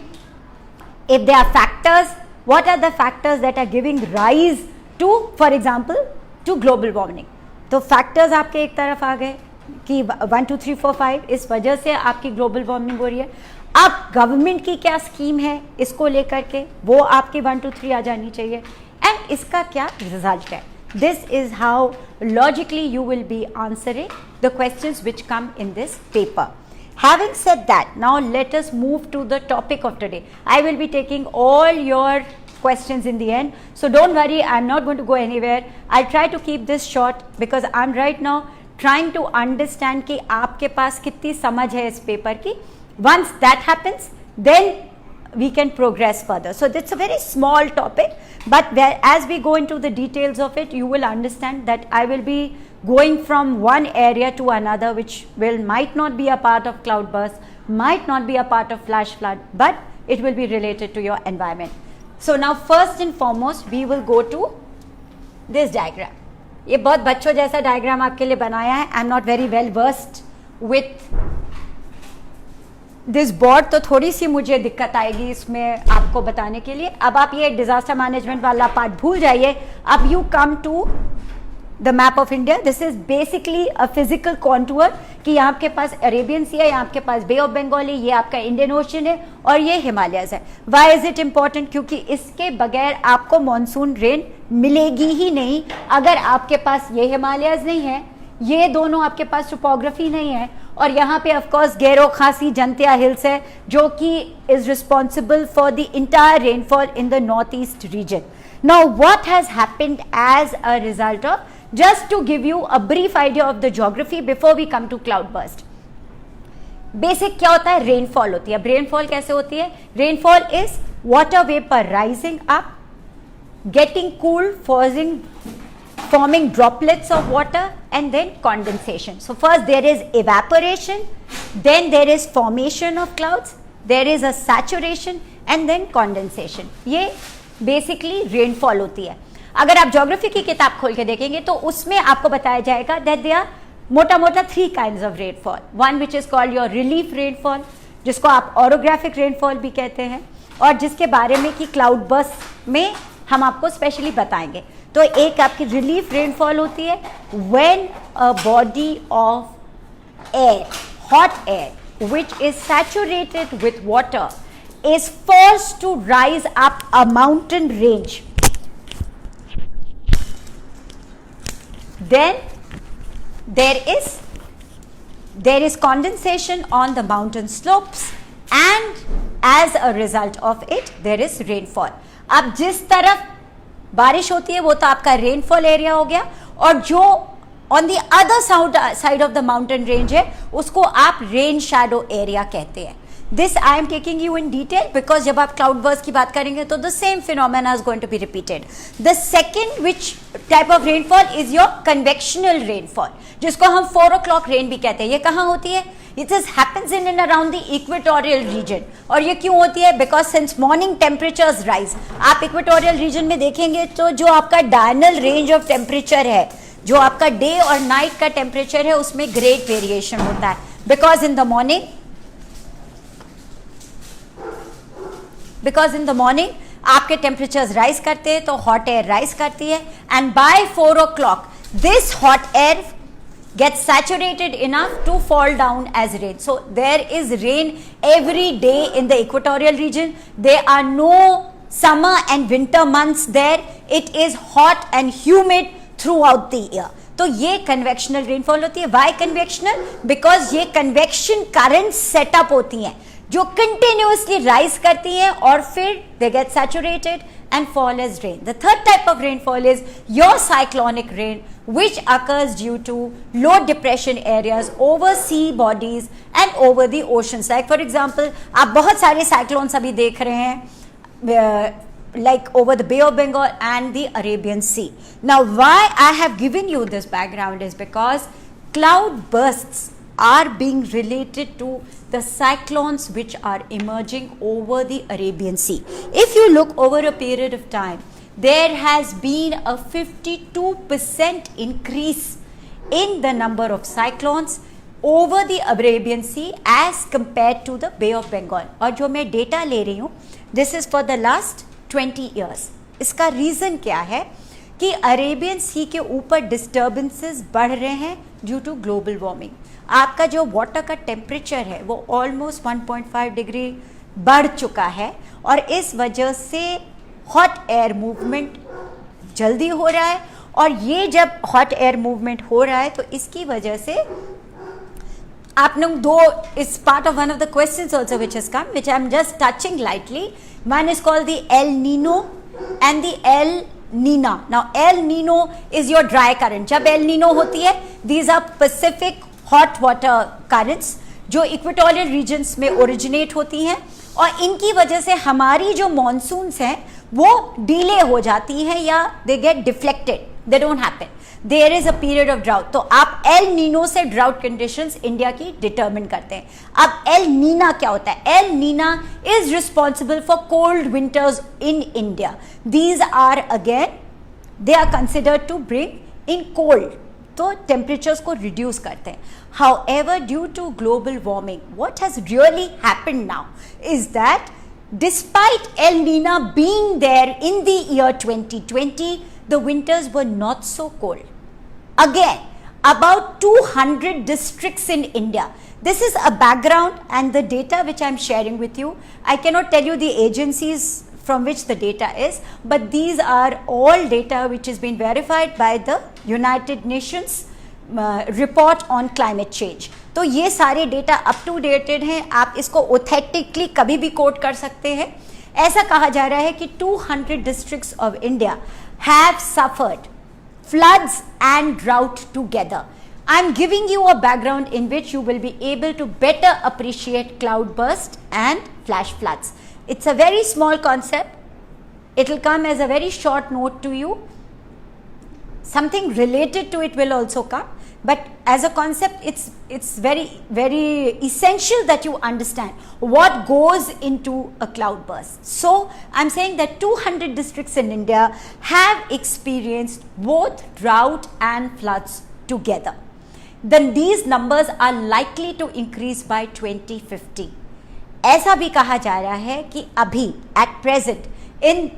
If there are factors, what are the factors that are giving rise to, for example, to global warming. तो factors आपके एक तरफ आ गए कि 1 2 3 4 5 इस वजह से आपकी global warming हो रही है. अब गवर्नमेंट की क्या स्कीम है इसको लेकर के, वो आपकी 1 2 3 आ जानी चाहिए एंड इसका क्या रिजल्ट है. This is how logically you will be answering the questions which come in this paper. Having said that, now let us move to the topic of today. I will be taking all your questions in the end, so don't worry, I'm not going to go anywhere. I'll try to keep this short because I'm right now trying to understand कि आपके पास कितनी समझ है इस paper की. Once that happens, then we can progress further. So it's a very small topic, but as we go into the details of it, you will understand that I will be going from one area to another, which might not be a part of cloudburst, might not be a part of flash flood, but it will be related to your environment. So now first and foremost, we will go to this diagram. ये बहुत बच्चों जैसा diagram आपके लिए बनाया है. I'm not very well versed with this board, तो थोड़ी सी मुझे दिक्कत आएगी इसमें आपको बताने के लिए. अब आप ये डिजास्टर मैनेजमेंट वाला पार्ट भूल जाइए. अब you come to the map of India. This is basically a physical contour कि यहाँ आपके पास अरेबियन सी है, यहाँ आपके पास बे ऑफ बंगाल है, ये आपका इंडियन ओशन है और ये हिमालयस है. Why is it important? क्योंकि इसके बगैर आपको मानसून रेन मिलेगी ही नहीं. अगर आपके पास ये हिमालयस नहीं है, ये दोनों आपके पास टोपोग्राफी नहीं है और यहाँ पे ऑफ कोर्स गैरो खासी जंतिया हिल्स है जो कि is responsible for the entire rainfall in the north east region. Now what has happened as a result of, just to give you a brief idea of the geography before we come to cloudburst. Basic क्या होता है? Rainfall होती है. अब rainfall कैसे होती है? Rainfall is water vapor rising up, getting cool, forming droplets of water, and then condensation. So first there is evaporation, then there is formation of clouds, there is a saturation, and then condensation. ये basically rainfall होती है. अगर आप geography की किताब खोल के देखेंगे तो उसमें आपको बताया जाएगा that there are मोटा मोटा 3 kinds of rainfall. One which is called your relief rainfall, जिसको आप orographic rainfall भी कहते हैं, और जिसके बारे में कि क्लाउड बर्स्ट में हम आपको स्पेशली बताएंगे. तो एक आपकी रिलीफ रेनफॉल होती है when a body of air, hot air which is saturated with water is forced to rise up a mountain range. Then there is condensation on the mountain slopes, and as a result of it there is rainfall. अब जिस तरफ बारिश होती है वो तो आपका rainfall area हो गया, और जो on the other side of the mountain range है उसको आप रेन शैडो एरिया कहते हैं. This I am taking you in detail because जब आप क्लाउड बर्स्ट की बात करेंगे तो the same phenomena is going to be repeated. The second which type of rainfall is your convectional rainfall, जिसको हम 4 o'clock rain भी कहते हैं. ये कहाँ होती है? It happens in and around the equatorial region. और ये क्यों होती है? Because since morning temperatures rise. आप equatorial region में देखेंगे तो जो आपका diurnal range of temperature है, जो आपका डे और नाइट का टेम्परेचर है उसमें ग्रेट वेरिएशन होता है. Because in the morning आपके टेम्परेचर्स राइज करते हैं तो हॉट एयर राइज करती है, and by 4 o'clock this hot air gets saturated enough to fall down as rain. So there is rain every day in the equatorial region. There are no summer and winter months there. It is hot and humid throughout the year. तो ये convectional rainfall होती है. Why convectional? Because ये convection current set up होती हैं जो continuously rise करती हैं और फिर they get saturated and fall as rain. The third type of rainfall is your cyclonic rain, which occurs due to low depression areas over sea bodies and over the oceans. Like for example, आप बहुत सारे cyclones अभी देख रहे हैं, like over the Bay of Bengal and the Arabian Sea. Now, why I have given you this background is because cloud bursts are being related to the cyclones which are emerging over the Arabian Sea. If you look over a period of time, there has been a 52% increase in the number of cyclones over the Arabian Sea as compared to the Bay of Bengal. और जो मैं data ले रही हूँ, this is for the last 20 years. इसका reason क्या है कि अरेबियन सी के ऊपर डिस्टर्बेंसेस बढ़ रहे हैं ड्यू टू ग्लोबल वार्मिंग. आपका जो वाटर का टेम्परेचर है वो ऑलमोस्ट 1.5 डिग्री बढ़ चुका है, और इस वजह से हॉट एयर मूवमेंट जल्दी हो रहा है. और ये जब हॉट एयर मूवमेंट हो रहा है तो इसकी वजह से आप लोग दो is part of one of the questions also which has come, which I am just touching lightly. One is called the El Nino and the El Nina. Now El Nino is your dry current. जब El Nino होती है, these are Pacific hot water currents जो equatorial regions में originate होती हैं, और इनकी वजह से हमारी जो मॉनसून्स हैं वो डिले हो जाती हैं या they get deflected, they don't happen. There is a period of drought. तो आप एल नीनो से ड्राउट कंडीशंस इंडिया की डिटरमिन करते हैं. अब एल नीना क्या होता है? El Nina is responsible for cold winters in India. These are again they are considered to bring in cold, तो टेम्परेचर्स को रिड्यूस करते हैं. However, due to global warming, what has really happened now is that despite El Nina being there in the year 2020, the winters were not so cold. Again, about 200 districts in India. This is a background and the data which I am sharing with you. I cannot tell you the agencies from which the data is, but these are all data which has been verified by the United Nations report on climate change. तो ये सारे data up to dated हैं, आप इसको authentically कभी भी coat कर सकते हैं. ऐसा कहा जा रहा है कि 200 districts of India have suffered floods and drought together. I am giving you a background in which you will be able to better appreciate cloud burst and flash floods. It's a very small concept. It will come as a very short note to you. Something related to it will also come, but as a concept it's very essential that you understand what goes into a cloudburst. So I'm saying that 200 districts in India have experienced both drought and floods together. Then these numbers are likely to increase by 2050. ऐसा भी कहा जा रहा है कि अभी at present in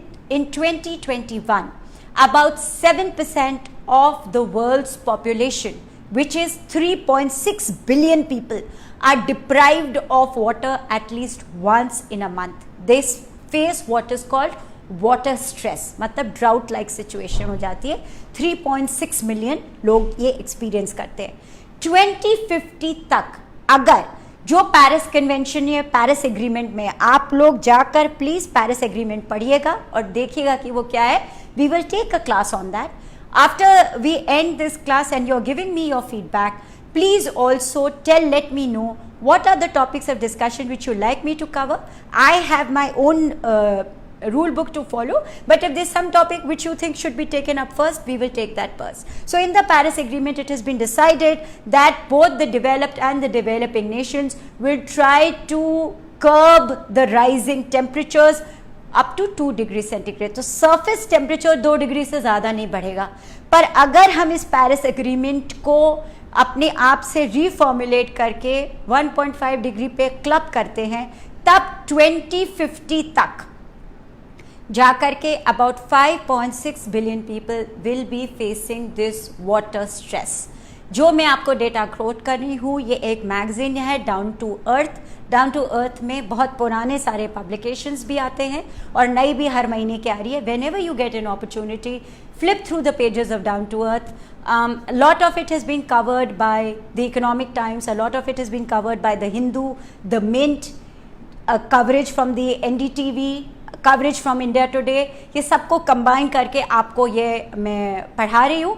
2021 about 7% of the world's population, which is 3.6 billion people, are deprived of water at least once in a month. They face what is called water stress, मतलब drought like situation हो जाती है. 3.6 million लोग ये experience करते हैं. 2050 तक अगर जो पेरिस कन्वेंशन या पेरिस एग्रीमेंट में, आप लोग जाकर प्लीज पेरिस एग्रीमेंट पढ़िएगा और देखिएगा कि वो क्या है. We will take a class on that after we end this class and you are giving me your feedback. Please also let me know what are the topics of discussion which you like me to cover. I have my own rule book to follow, but if there's some topic which you think should be taken up first, we will take that first. So in the Paris Agreement, it has been decided that both the developed and the developing nations will try to curb the rising temperatures up to 2 degree centigrade. तो surface temperature 2 degree से ज़्यादा नहीं बढ़ेगा, पर अगर हम इस Paris agreement को अपने आप से रीफॉर्मुलेट करके 1.5 डिग्री पे क्लब करते हैं, तब 2050 तक जाकर के about 5.6 billion people will be facing this water stress. जो मैं आपको डेटा कोट कर रही हूँ, ये एक मैगजीन है Down to Earth. Down to Earth में बहुत पुराने सारे पब्लिकेशंस भी आते हैं और नई भी हर महीने की आ रही है. When ever you get an opportunity, flip through the pages of Down to Earth. A lot of it has been covered by the Economic Times, a lot of it has been covered by the Hindu, the Mint, coverage from the NDTV, coverage from India Today. ये सबको combine करके आपको ये मैं पढ़ा रही हूँ.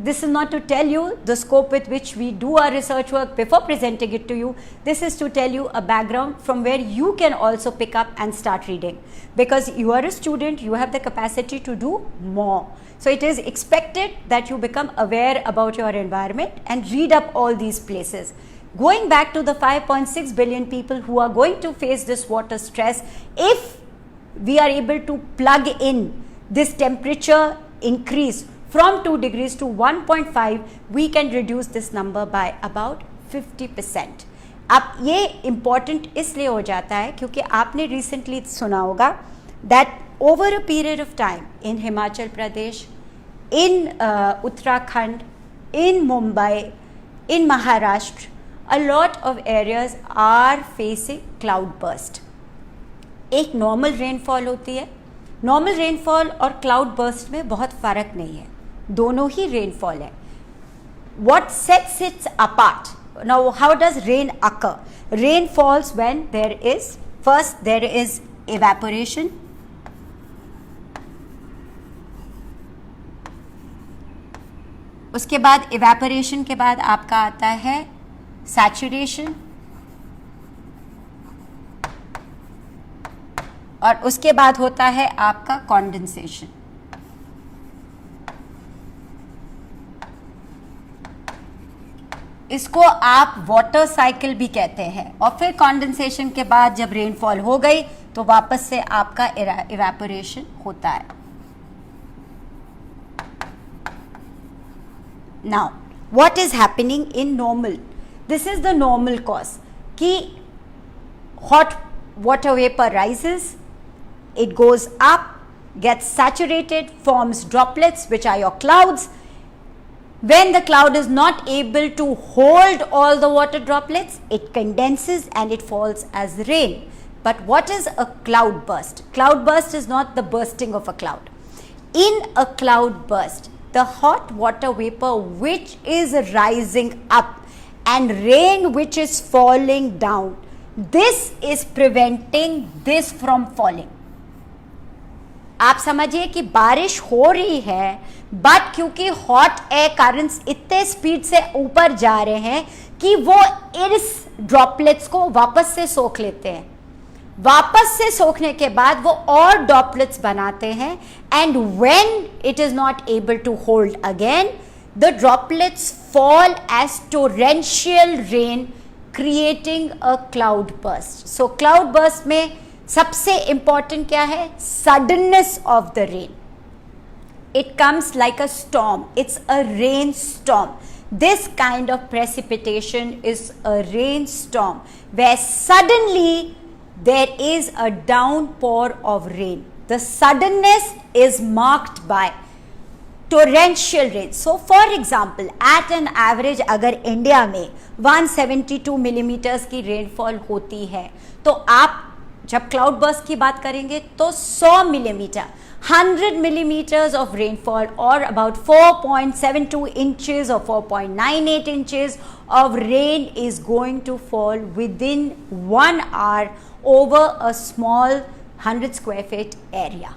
This is not to tell you the scope with which we do our research work before presenting it to you. This is to tell you a background from where you can also pick up and start reading. Because you are a student, you have the capacity to do more. So it is expected that you become aware about your environment and read up all these places. Going back to the 5.6 billion people who are going to face this water stress, if we are able to plug in this temperature increase from 2 degrees to 1.5, we can reduce this number by about 50%. अब ये important इसलिए हो जाता है क्योंकि आपने recently सुना होगा that over a period of time in Himachal Pradesh, in Uttarakhand, in Mumbai, in Maharashtra, a lot of areas are facing cloudburst. एक नॉर्मल रेनफॉल होती है. नॉर्मल रेनफॉल और क्लाउड बर्स्ट में बहुत फ़र्क नहीं है, दोनों ही रेनफॉल है. What sets it apart? Now, how does rain occur? Rain falls when there is evaporation. उसके बाद evaporation के बाद आपका आता है saturation. और उसके बाद होता है आपका कंडेंसेशन. इसको आप वाटर साइकिल भी कहते हैं. और फिर कंडेंसेशन के बाद जब रेनफॉल हो गई तो वापस से आपका इवेपोरेशन होता है. Now what is happening in normal? This is the normal cause कि hot water vapor rises, it goes up, gets saturated, forms droplets which are your clouds. When the cloud is not able to hold all the water droplets, it condenses and it falls as rain. But what is a cloud burst? Cloud burst is not the bursting of a cloud. In a cloud burst, the hot water vapor which is rising up and rain which is falling down, this is preventing this from falling. आप समझिए कि बारिश हो रही है, but क्योंकि hot air currents इतने speed से ऊपर जा रहे हैं कि वो इस ड्रॉपलेट्स को वापस से सोख लेते हैं. वापस से सोखने के बाद वो और ड्रॉपलेट्स बनाते हैं, and when it is not able to hold again, the droplets fall as torrential rain, creating a cloud burst. So cloud burst में सबसे इंपॉर्टेंट क्या है? Suddenness of the rain. It comes like a storm. It's a rainstorm. This kind of precipitation is a rainstorm where suddenly there is a downpour of rain. The suddenness is marked by torrential rain. So for example, at an average अगर India में 172 millimetres की rainfall होती है, तो आप जब cloud burst की बात करेंगे तो 100 millimetre, 100 millimeters of rainfall, or about 4.72 inches or 4.98 inches of rain is going to fall within 1 hour over a small 100 square feet area.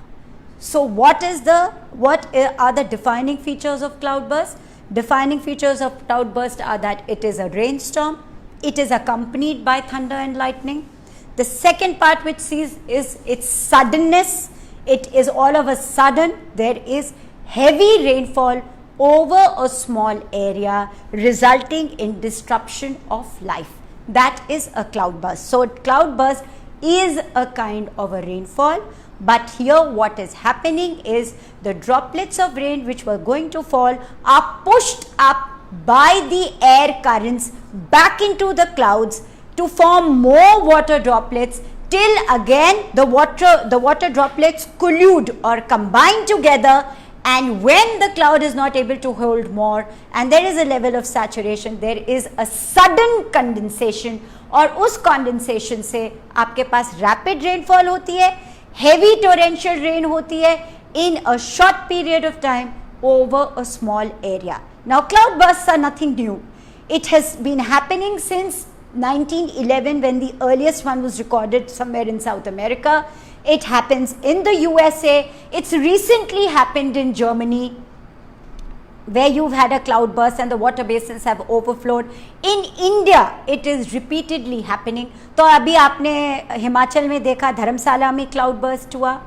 So what are the defining features of cloudburst? Defining features of cloudburst are that it is a rainstorm, it is accompanied by thunder and lightning. The second part which sees is its suddenness. It is all of a sudden there is heavy rainfall over a small area, resulting in disruption of life. That is a cloudburst. So cloudburst is a kind of a rainfall, but here what is happening is the droplets of rain which were going to fall are pushed up by the air currents back into the clouds to form more water droplets, till again the water droplets collude or combine together, and when the cloud is not able to hold more and there is a level of saturation, there is a sudden condensation, और उस condensation से आपके पास rapid rainfall होती है, heavy torrential rain होती है in a short period of time over a small area. Now cloud bursts are nothing new. It has been happening since 1911 when the earliest one was recorded somewhere in South America. It happens in the USA. It's recently happened in Germany, where you've had a cloud burst and the water basins have overflowed. In India, it is repeatedly happening. तो अभी आपने हिमाचल में देखा, धर्मशाला में cloud burst हुआ,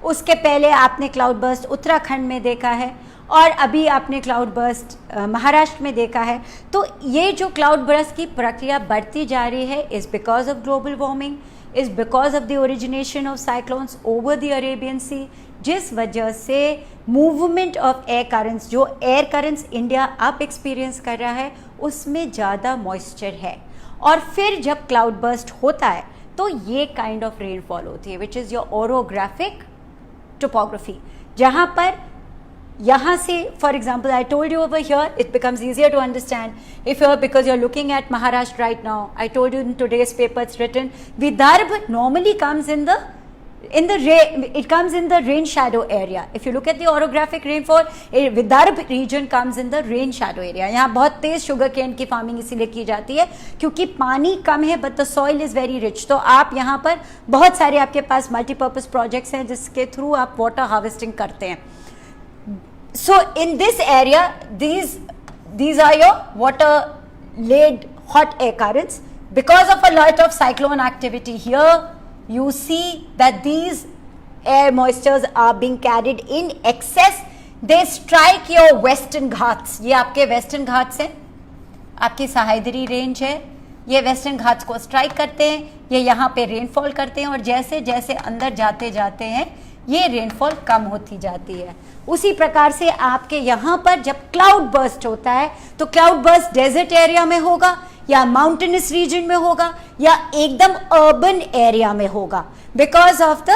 उसके पहले आपने क्लाउड बर्स्ट उत्तराखंड में देखा है, और अभी आपने क्लाउड बर्स्ट महाराष्ट्र में देखा है. तो ये जो क्लाउड बर्स्ट की प्रक्रिया बढ़ती जा रही है is because of global warming, is because of the origination of cyclones over the Arabian sea, जिस वजह से मूवमेंट ऑफ एयर करंट्स, जो एयर करंट्स इंडिया अब एक्सपीरियंस कर रहा है उसमें ज़्यादा मॉइस्चर है, और फिर जब क्लाउड बर्स्ट होता है तो ये काइंड ऑफ रेनफॉल होती है which is your orographic topography, जहाँ पर यहाँ से for example I told you over here it becomes easier to understand if you're because you are looking at Maharashtra right now. I told you in today's paper it's written Vidarbha normally comes in the rain shadow area. If you look at the orographic rainfall, Vidarbh region comes in the rain shadow area. यहाँ बहुत तेज sugar cane की farming इसीलिए की जाती है क्योंकि पानी कम है but the soil is very rich. तो आप यहाँ पर बहुत सारे आपके पास मल्टीपर्पज़ प्रोजेक्ट्स हैं जिसके थ्रू आप वाटर हार्वेस्टिंग करते हैं. So in this area, these are your water laid hot air currents. Because of a lot of cyclone activity here, you see that these air moistures are being carried in excess. They strike your western ghats. ये आपके western ghats हैं, आपकी सहायदरी range है, ये western Ghats को strike करते हैं, ये यहाँ पे रेनफॉल करते हैं, और जैसे जैसे अंदर जाते जाते हैं ये रेनफॉल कम होती जाती है. उसी प्रकार से आपके यहाँ पर जब क्लाउड बर्स्ट होता है तो क्लाउड बर्स्ट डेजर्ट एरिया में होगा या माउंटेनस रीजन में होगा या एकदम अर्बन एरिया में होगा, because of the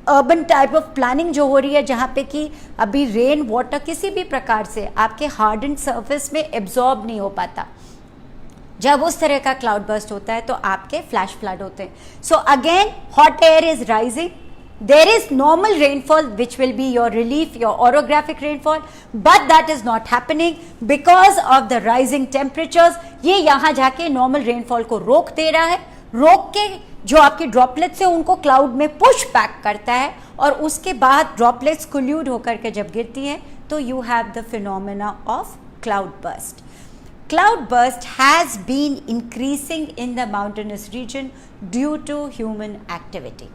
urban type of planning जो हो रही है, जहाँ पे कि अभी रेन वाटर किसी भी प्रकार से आपके हार्डन्ड सरफेस में एब्जॉर्ब नहीं हो पाता. जब उस तरह का क्लाउड बर्स्ट होता है तो आपके फ्लैश फ्लड होते हैं. So again hot air is rising. There is normal rainfall which will be your relief, your orographic rainfall, but that is not happening because of the rising temperatures. ये यहाँ जाके normal rainfall को रोक दे रहा है, रोक के जो आपके droplets है उनको cloud में push back करता है, और उसके बाद droplets collude होकर के जब गिरती हैं तो you have the phenomena of cloud burst. cloudburst has been increasing in the mountainous region due to human activity.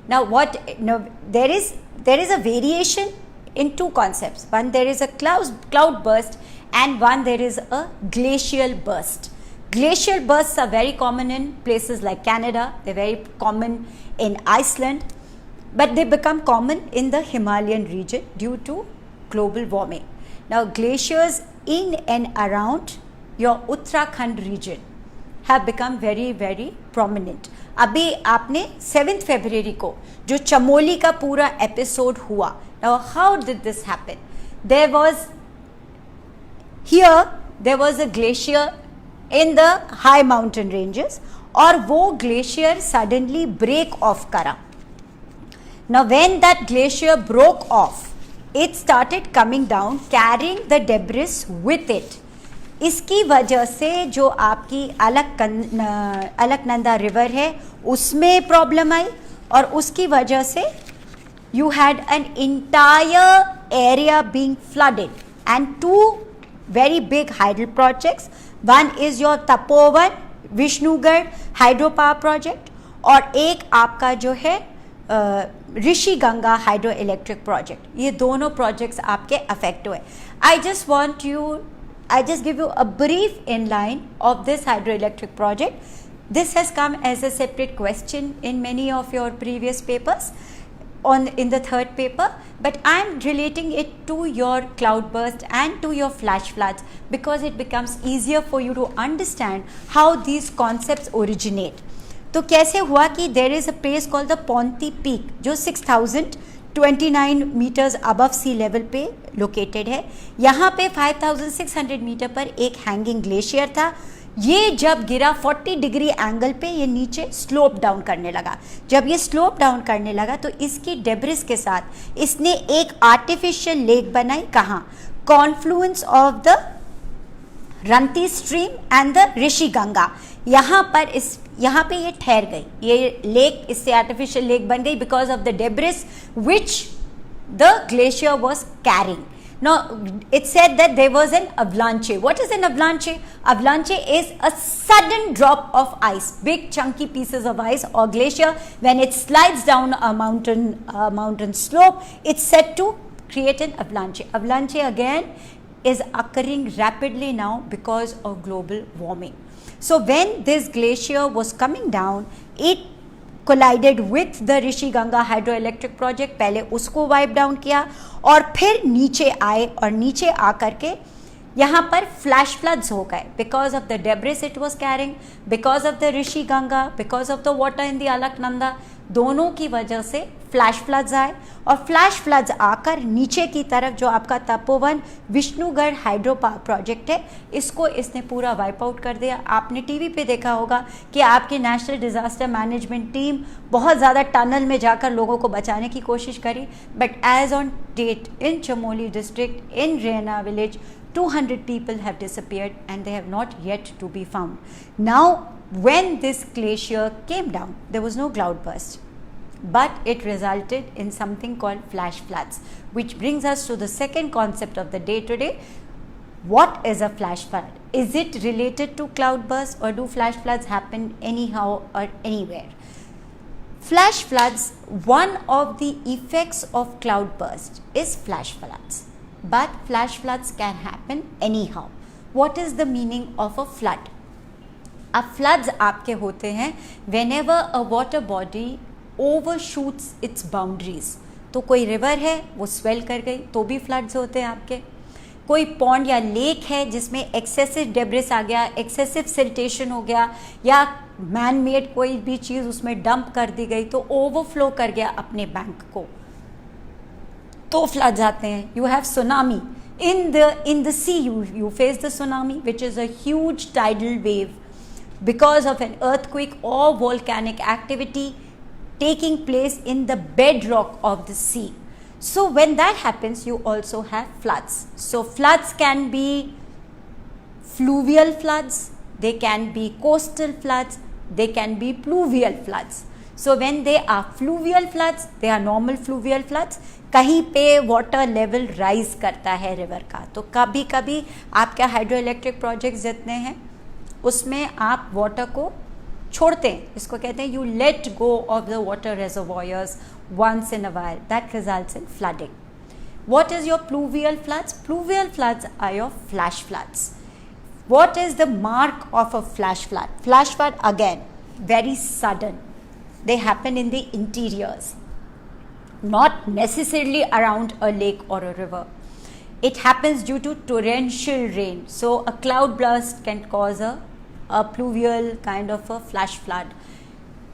Now, there is a variation in two concepts. One, there is a cloud burst, and one, there is a glacial burst. Glacial bursts are very common in places like Canada. They're very common in Iceland, but they become common in the Himalayan region due to global warming. Now, glaciers in and around your Uttarakhand region have become very, very prominent. अभी आपने 7th February को जो चमोली का पूरा episode हुआ, now how did this happen? There was a glacier in the high mountain ranges, और वो glacier suddenly break off करा. Now when that glacier broke off, it started coming down carrying the debris with it. इसकी वजह से जो आपकी Alaknanda river है उसमें प्रॉब्लम आई, और उसकी वजह से you had an entire area being flooded, and two very big hydro projects. One is your Tapovan Vishnugarh hydro power project, और एक आपका जो है Rishi Ganga hydro electric project. ये दोनों प्रोजेक्ट्स आपके अफेक्ट हुए. I just give you a brief inline of this hydroelectric project. This has come as a separate question in many of your previous papers in the third paper, but I am relating it to your cloudburst and to your flash floods because it becomes easier for you to understand how these concepts originate. तो कैसे हुआ कि there is a place called the Ponti Peak जो 6029 metres above sea level पे located है. यहाँ पे 5600 metre पर एक हैंगिंग ग्लेशियर था. ये जब गिरा 40 डिग्री एंगल पे ये नीचे स्लोप डाउन करने लगा. जब ये स्लोप डाउन करने लगा तो इसकी डेब्रिस के साथ इसने एक आर्टिफिशियल लेक बनाई. कहाँ? Confluence of the Ranti stream and the Rishi Ganga. यहाँ पे ये ठहर गई. ये लेक इससे आर्टिफिशियल लेक बन गई because of the debris which the glacier was carrying. Now, it said that there was an avalanche. What is an avalanche? Avalanche is a sudden drop of ice, big chunky pieces of ice or glacier. When it slides down a mountain slope, it's said to create an avalanche. Avalanche again is occurring rapidly now because of global warming. So when this glacier was coming down, it collided with the Rishi Ganga hydro electric project. पहले उसको wipe down किया और फिर नीचे आए, और नीचे आकर के यहाँ पर फ्लैश फ्लड्स हो गए because of the debris it was carrying, because of the Rishi Ganga, because of the water in the Alaknanda. दोनों की वजह से फ्लैश फ्लड्स आए, और फ्लैश फ्लड्स आकर नीचे की तरफ जो आपका Tapovan Vishnugarh hydro power project है इसको इसने पूरा वाइप आउट कर दिया. आपने टीवी पे देखा होगा कि आपकी नेशनल डिजास्टर मैनेजमेंट टीम बहुत ज़्यादा टनल में जाकर लोगों को बचाने की कोशिश करी, but as on date in Chamoli district in Raini village 200 people have disappeared and they have not yet to be found. Now, when this glacier came down, there was no cloudburst, but it resulted in something called flash floods, which brings us to the second concept of the day today. What is a flash flood? Is it related to cloudburst, or do flash floods happen anyhow or anywhere? Flash floods, one of the effects of cloudburst is flash floods. But flash floods can happen anyhow. What is the meaning of a flood? अब floods आपके होते हैं whenever a water body overshoots its boundaries. तो कोई river है वो swell कर गई तो भी floods होते हैं आपके. कोई pond या lake है जिसमें excessive debris आ गया, excessive siltation हो गया, या man made कोई भी चीज़ उसमें dump कर दी गई तो overflow कर गया अपने बैंक को, तो फ्लड्स आते हैं. You have tsunami in the sea. You face the tsunami, which is a huge tidal wave because of an earthquake or volcanic activity taking place in the bedrock of the sea. So when that happens, you also have floods. So floods can be fluvial floods, they can be coastal floods, they can be pluvial floods. So when they are fluvial floods, they are normal fluvial floods. कहीं पे water level rise करता है river का, तो कभी कभी आपका hydro electric project जितने हैं उसमें आप वाटर को छोड़ते हैं, इसको कहते हैं you let go of the water reservoirs once in a while, that results in flooding. What is your pluvial floods? Pluvial floods are your flash floods. What is the mark of a flash flood? Flash flood, again, very sudden. They happen in the interiors, not necessarily around a lake or a river. It happens due to torrential rain. So a cloud burst can cause a pluvial kind of a flash flood.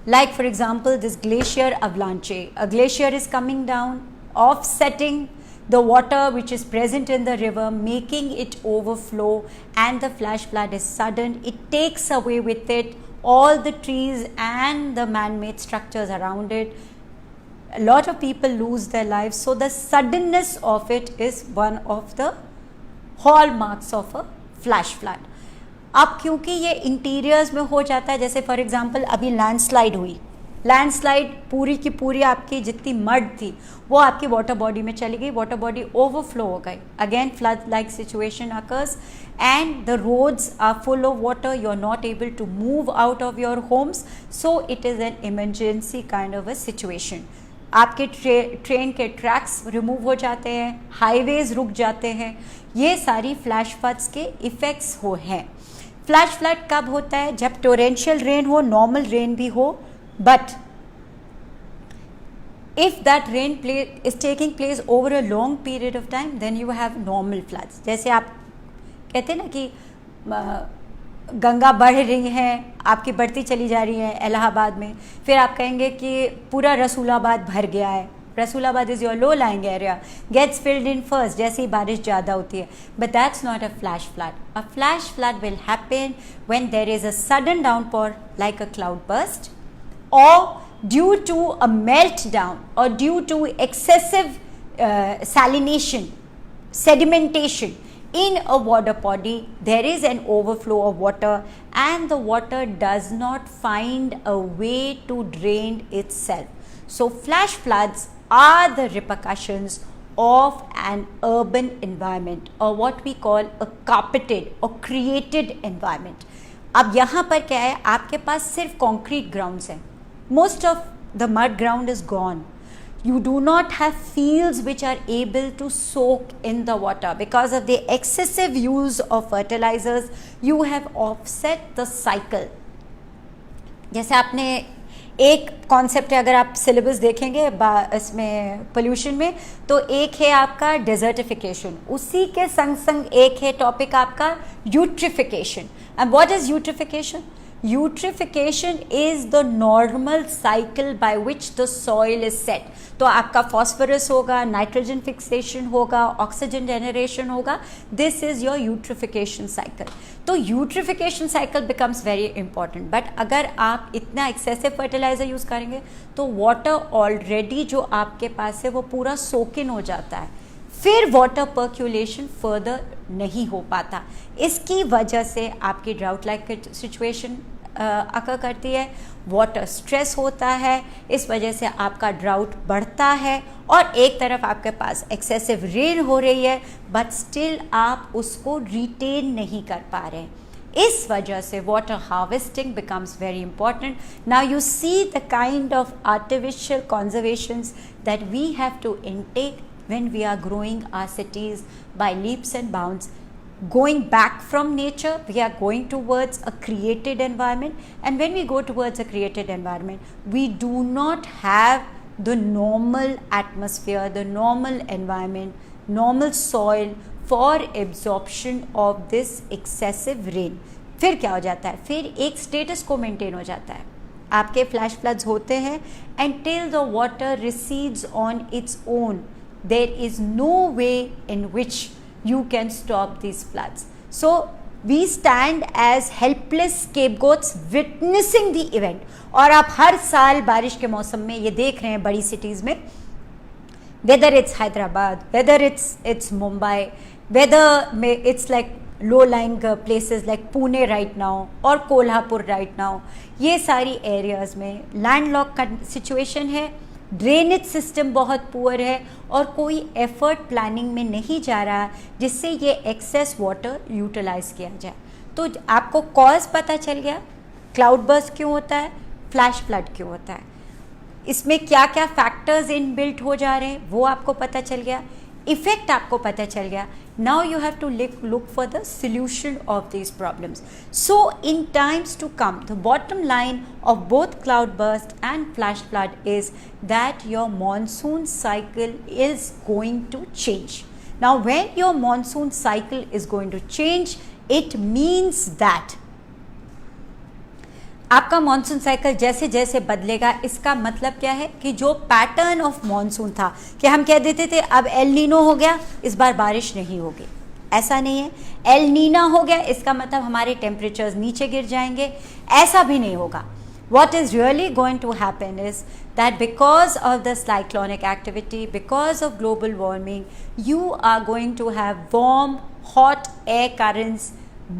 Like for example, this glacier avalanche. A glacier is coming down, offsetting the water which is present in the river, making it overflow, and the flash flood is sudden. It takes away with it all the trees and the man-made structures around it. A lot of people lose their lives. So the suddenness of it is one of the hallmarks of a flash flood. अब क्योंकि ये interiors में हो जाता है, जैसे for example अभी landslide हुई, लैंडस्लाइड पूरी की पूरी आपकी जितनी मड थी वो आपकी वाटर बॉडी में चली गई, वाटर बॉडी ओवरफ्लो हो गई, again flood like situation occurs and the roads are full of water, you are not able to move out of your homes, so it is an emergency kind of a situation. आपके train के tracks remove हो जाते हैं, highways रुक जाते हैं, ये सारी फ्लैश फ्लड्स के इफ़ेक्ट्स हो हैं. फ्लैश फ्लड कब होता है? जब टोरेंशियल रेन हो, नॉर्मल रेन भी हो, but if that rain is taking place over a long period of time, then you have normal floods. जैसे आप कहते हैं ना कि गंगा बढ़ रही है, आपकी बढ़ती चली जा रही है इलाहाबाद में, फिर आप कहेंगे कि पूरा रसूलाबाद भर गया है. Rasulabad is your low lying area, gets filled in first जैसे ही बारिश ज़्यादा होती है, but that's not a flash flood. A flash flood will happen when there is a sudden downpour like a cloud burst, or due to a meltdown, or due to excessive salination, sedimentation in a water body. There is an overflow of water and the water does not find a way to drain itself. So flash floods are the repercussions of an urban environment, or what we call a carpeted or created environment. अब यहाँ पर क्या है, आपके पास सिर्फ concrete grounds हैं. Most of the mud ground is gone. You do not have fields which are able to soak in the water because of the excessive use of fertilizers. You have offset the cycle. जैसे आपने एक concept है, अगर आप syllabus देखेंगे इसमें pollution में, तो एक है आपका डेजर्टिफिकेशन, उसी के संग संग एक है टॉपिक आपका eutrophication. And what is eutrophication? Eutrophication is the normal cycle by which the soil is set. तो आपका phosphorus होगा, nitrogen fixation होगा, oxygen generation होगा. This is your eutrophication cycle. तो eutrophication cycle becomes very important. But अगर आप इतना excessive fertilizer use करेंगे तो water already जो आपके पास है वो पूरा soak in हो जाता है, फिर वाटर पर्क्यूलेशन फर्दर नहीं हो पाता. इसकी वजह से आपकी ड्राउट लाइक सिचुएशन अकर करती है, वाटर स्ट्रेस होता है, इस वजह से आपका ड्राउट बढ़ता है और एक तरफ आपके पास एक्सेसिव रेन हो रही है बट स्टिल आप उसको रिटेन नहीं कर पा रहे. इस वजह से water harvesting becomes very important. Now you see the kind of artificial conservations that we have to intake when we are growing our cities by leaps and bounds. Going back from nature, we are going towards a created environment, and when we go towards a created environment, we do not have the normal atmosphere, the normal environment, normal soil for absorption of this excessive rain. फिर क्या हो जाता है? फिर एक status को maintain हो जाता है. आपके flash floods होते हैं until the water recedes on its own. There is no way in which you can stop these floods. So we stand as helpless scapegoats witnessing the event. और आप हर साल बारिश के मौसम में ये देख रहे हैं बड़ी सिटीज़ में, whether it's Hyderabad, whether it's Mumbai, whether it's like low-lying places like Pune right now और कोल्हापुर right now, ये सारी areas में landlocked situation है. ड्रेनेज सिस्टम बहुत पुअर है और कोई एफर्ट प्लानिंग में नहीं जा रहा जिससे ये एक्सेस वाटर यूटिलाइज किया जाए। तो आपको कॉज पता चल गया, क्लाउड बर्स्ट क्यों होता है, फ्लैश फ्लड क्यों होता है, इसमें क्या क्या फैक्टर्स इनबिल्ट हो जा रहे हैं वो आपको पता चल गया, इफेक्ट आपको पता चल गया। Now you have to look for the solution of these problems. So in times to come, the bottom line of both cloudburst and flash flood is that your monsoon cycle is going to change. Now when your monsoon cycle is going to change, it means that आपका monsoon cycle जैसे जैसे बदलेगा, इसका मतलब क्या है कि जो पैटर्न ऑफ मॉनसून था कि हम कह देते थे अब एल नीनो हो गया, इस बार बारिश नहीं होगी, ऐसा नहीं है। एल नीना हो गया इसका मतलब हमारे टेम्परेचर्स नीचे गिर जाएंगे, ऐसा भी नहीं होगा। What is really going to happen is that because of the cyclonic activity, because of global warming, you are going to have warm, hot air currents,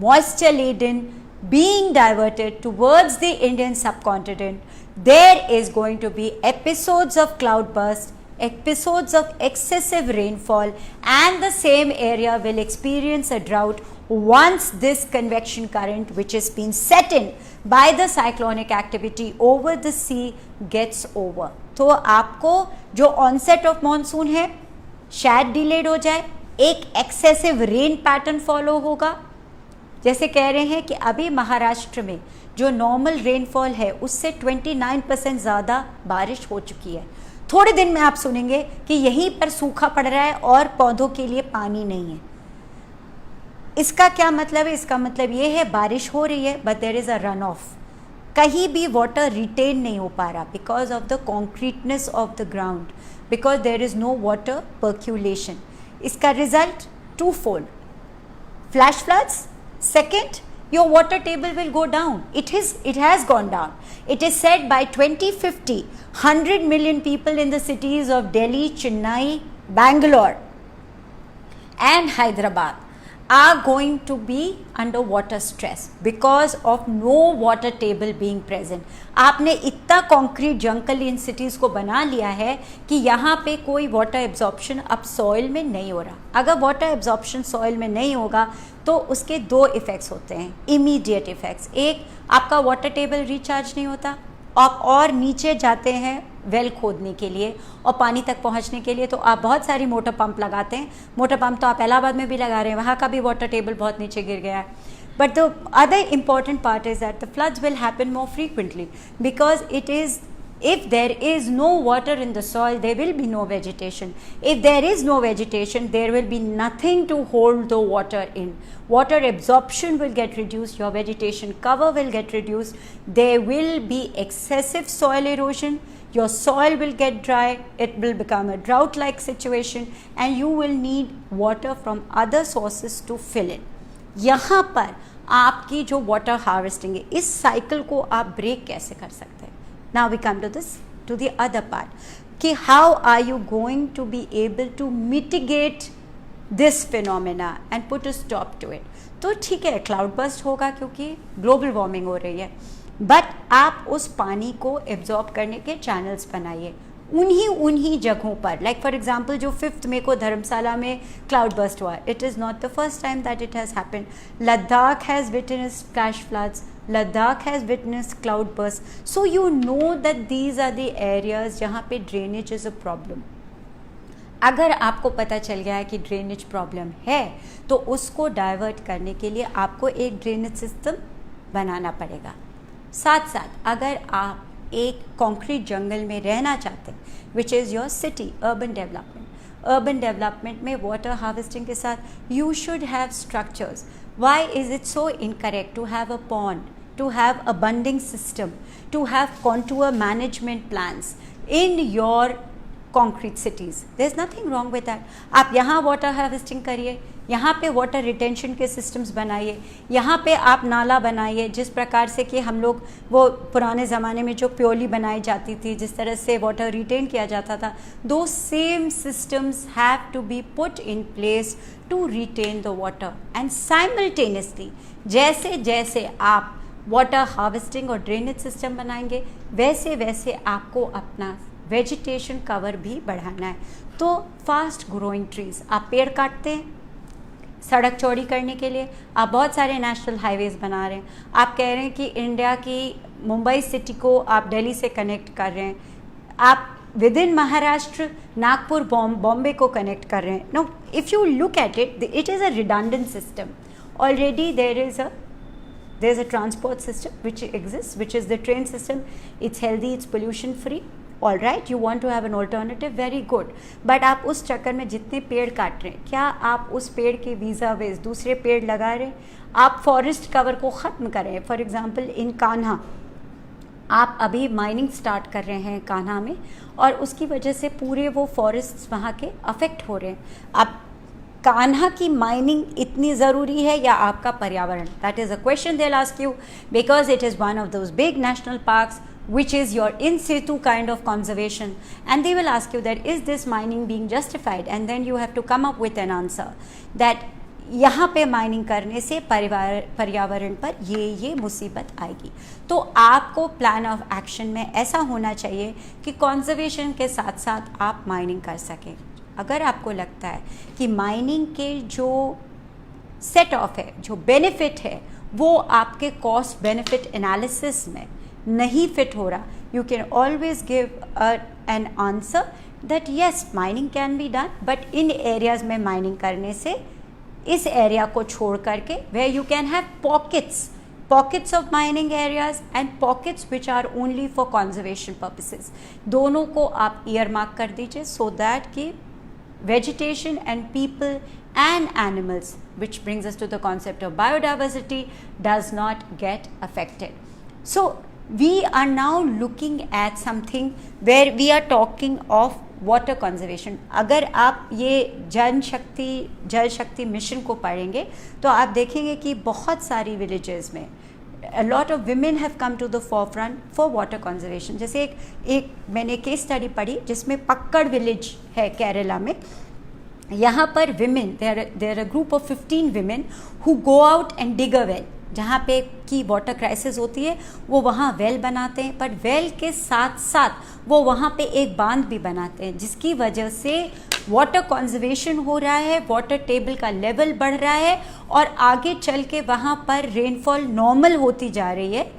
moisture laden, being diverted towards the Indian subcontinent. There is going to be episodes of cloudburst, episodes of excessive rainfall, and the same area will experience a drought once this convection current, which has been set in by the cyclonic activity over the sea, gets over. तो आपको जो onset of monsoon है शायद delayed हो जाए, एक excessive rain pattern follow होगा। जैसे कह रहे हैं कि अभी महाराष्ट्र में जो नॉर्मल रेनफॉल है उससे 29% ज़्यादा बारिश हो चुकी है। थोड़े दिन में आप सुनेंगे कि यहीं पर सूखा पड़ रहा है और पौधों के लिए पानी नहीं है। इसका क्या मतलब है? इसका मतलब ये है बारिश हो रही है but there is a run off, कहीं भी वाटर रिटेन नहीं हो पा रहा because of the concreteness of the ground, because there is no water percolation. इसका result two fold, flash floods. Second, your water table will go down. It has gone down. It is said by 2050, 100 million people in the cities of Delhi, Chennai, Bangalore and Hyderabad are going to be under water stress because of no water table being present. आपने इतना concrete jungle in cities को बना लिया है कि यहाँ पे कोई वाटर एब्जॉर्प्शन अब सॉइल में नहीं हो रहा। अगर वाटर एब्जॉर्प्शन सॉइल में नहीं होगा तो उसके दो इफ़ेक्ट्स होते हैं, इमीडिएट इफ़ेक्ट्स। एक, आपका वाटर टेबल रिचार्ज नहीं होता, आप और नीचे जाते हैं वेल खोदने के लिए और पानी तक पहुंचने के लिए, तो आप बहुत सारी मोटर पंप लगाते हैं। मोटर पंप तो आप इलाहाबाद में भी लगा रहे हैं, वहाँ का भी वाटर टेबल बहुत नीचे गिर गया है। But the other important part is that the floods will happen more frequently because it is, if there is no water in the soil, there will be no vegetation. If there is no vegetation, there will be nothing to hold the water in. Water absorption will get reduced, your vegetation cover will get reduced, there will be excessive soil erosion, your soil will get dry, it will become a drought like situation and you will need water from other sources to fill in. यहाँ पर आपकी जो water harvesting है, इस cycle को आप break कैसे कर सकते हैं? Now we come to the other part कि how are you going to be able to mitigate this phenomena and put a stop to it? तो ठीक है, क्लाउड बर्स्ट होगा क्योंकि ग्लोबल वार्मिंग हो रही है, बट आप उस पानी को एब्जॉर्ब करने के चैनल्स बनाइए उन्हीं जगहों पर। लाइक फॉर एग्जांपल जो 5 मई को धर्मशाला में क्लाउड बर्स्ट हुआ, it is not the first time that it has happened. Ladakh has witnessed flash floods, Ladakh has witnessed cloud bursts. So you know that these are the areas जहाँ पे drainage is a problem. अगर आपको पता चल गया है कि drainage problem है तो उसको डाइवर्ट करने के लिए आपको एक ड्रेनेज सिस्टम बनाना पड़ेगा। साथ साथ अगर आप एक कंक्रीट जंगल में रहना चाहते हैं विच is your city urban development में वाटर हार्वेस्टिंग के साथ you should have structures. Why is it so incorrect to have a pond, to have a bunding system, to have contour management plans in your concrete cities? There's nothing wrong with that. आप यहाँ water harvesting करिए, यहाँ पे water retention के systems बनाइए, यहाँ पे आप नाला बनाइए जिस प्रकार से कि हम लोग वो पुराने ज़माने में जो प्योली बनाई जाती थी, जिस तरह से water retain किया जाता था, those same systems have to be put in place to retain the water. And simultaneously जैसे जैसे आप वाटर हार्वेस्टिंग और ड्रेनेज सिस्टम बनाएंगे वैसे वैसे आपको अपना वेजिटेशन कवर भी बढ़ाना है। तो फास्ट ग्रोइंग ट्रीज, आप पेड़ काटते हैं सड़क चौड़ी करने के लिए, आप बहुत सारे नेशनल हाईवेज बना रहे हैं, आप कह रहे हैं कि इंडिया की मुंबई सिटी को आप दिल्ली से कनेक्ट कर रहे हैं, आप विद इन महाराष्ट्र नागपुर बॉम्बे को कनेक्ट कर रहे हैं। No, if you look at it, it is a redundant system. Already there is a transport system which exists, which is the train system. It's healthy, it's pollution free. All right, you want to have an alternative, very good. But आप उस चक्कर में जितने पेड़ काट रहे हैं, क्या आप उस पेड़ के वीज़ा वेज दूसरे पेड़ लगा रहे हैं? आप फॉरेस्ट कवर को ख़त्म कर रहे हैं। फॉर एग्जांपल इन कान्हा, आप अभी माइनिंग स्टार्ट कर रहे हैं कान्हा में, और उसकी वजह से पूरे वो फॉरेस्ट वहाँ के अफेक्ट हो रहे हैं। आप कान्हा की माइनिंग इतनी ज़रूरी है या आपका पर्यावरण? That is a question they will ask you, because it is one of those big national parks which is your in situ kind of conservation, and they will ask you that is this mining being justified, and then you have to come up with an answer that यहाँ पे mining करने से पर्यावरण पर ये मुसीबत आएगी। तो आपको प्लान ऑफ एक्शन में ऐसा होना चाहिए कि कंजर्वेशन के साथ साथ आप माइनिंग कर सकें। अगर आपको लगता है कि माइनिंग के जो सेट ऑफ है, जो बेनिफिट है, वो आपके कॉस्ट बेनिफिट एनालिसिस में नहीं फिट हो रहा, you can always give an answer that yes mining can be done, but in areas में माइनिंग करने से इस एरिया को छोड़ करके where you can have pockets of mining areas and pockets which are only for conservation purposes, दोनों को आप ईयर मार्क कर दीजिए, सो दैट कि vegetation and people and animals, which brings us to the concept of biodiversity, does not get affected. So we are now looking at something where we are talking of water conservation. अगर आप ये जल Shakti mission को पढ़ेंगे तो आप देखेंगे कि बहुत सारी विलेजेस में a lot of women have come to the forefront for water conservation. जैसे एक मैंने केस स्टडी पढ़ी जिसमें पक्कड़ विलेज है केरला में। यहाँ पर women, there are a group of 15 women who go out and dig a well. जहाँ पे की वाटर क्राइसिस होती है वो वहाँ वेल बनाते हैं, पर वेल के साथ साथ वो वहाँ पे एक बांध भी बनाते हैं, जिसकी वजह से वाटर कंजर्वेशन हो रहा है, वाटर टेबल का लेवल बढ़ रहा है, और आगे चल के वहाँ पर रेनफॉल नॉर्मल होती जा रही है,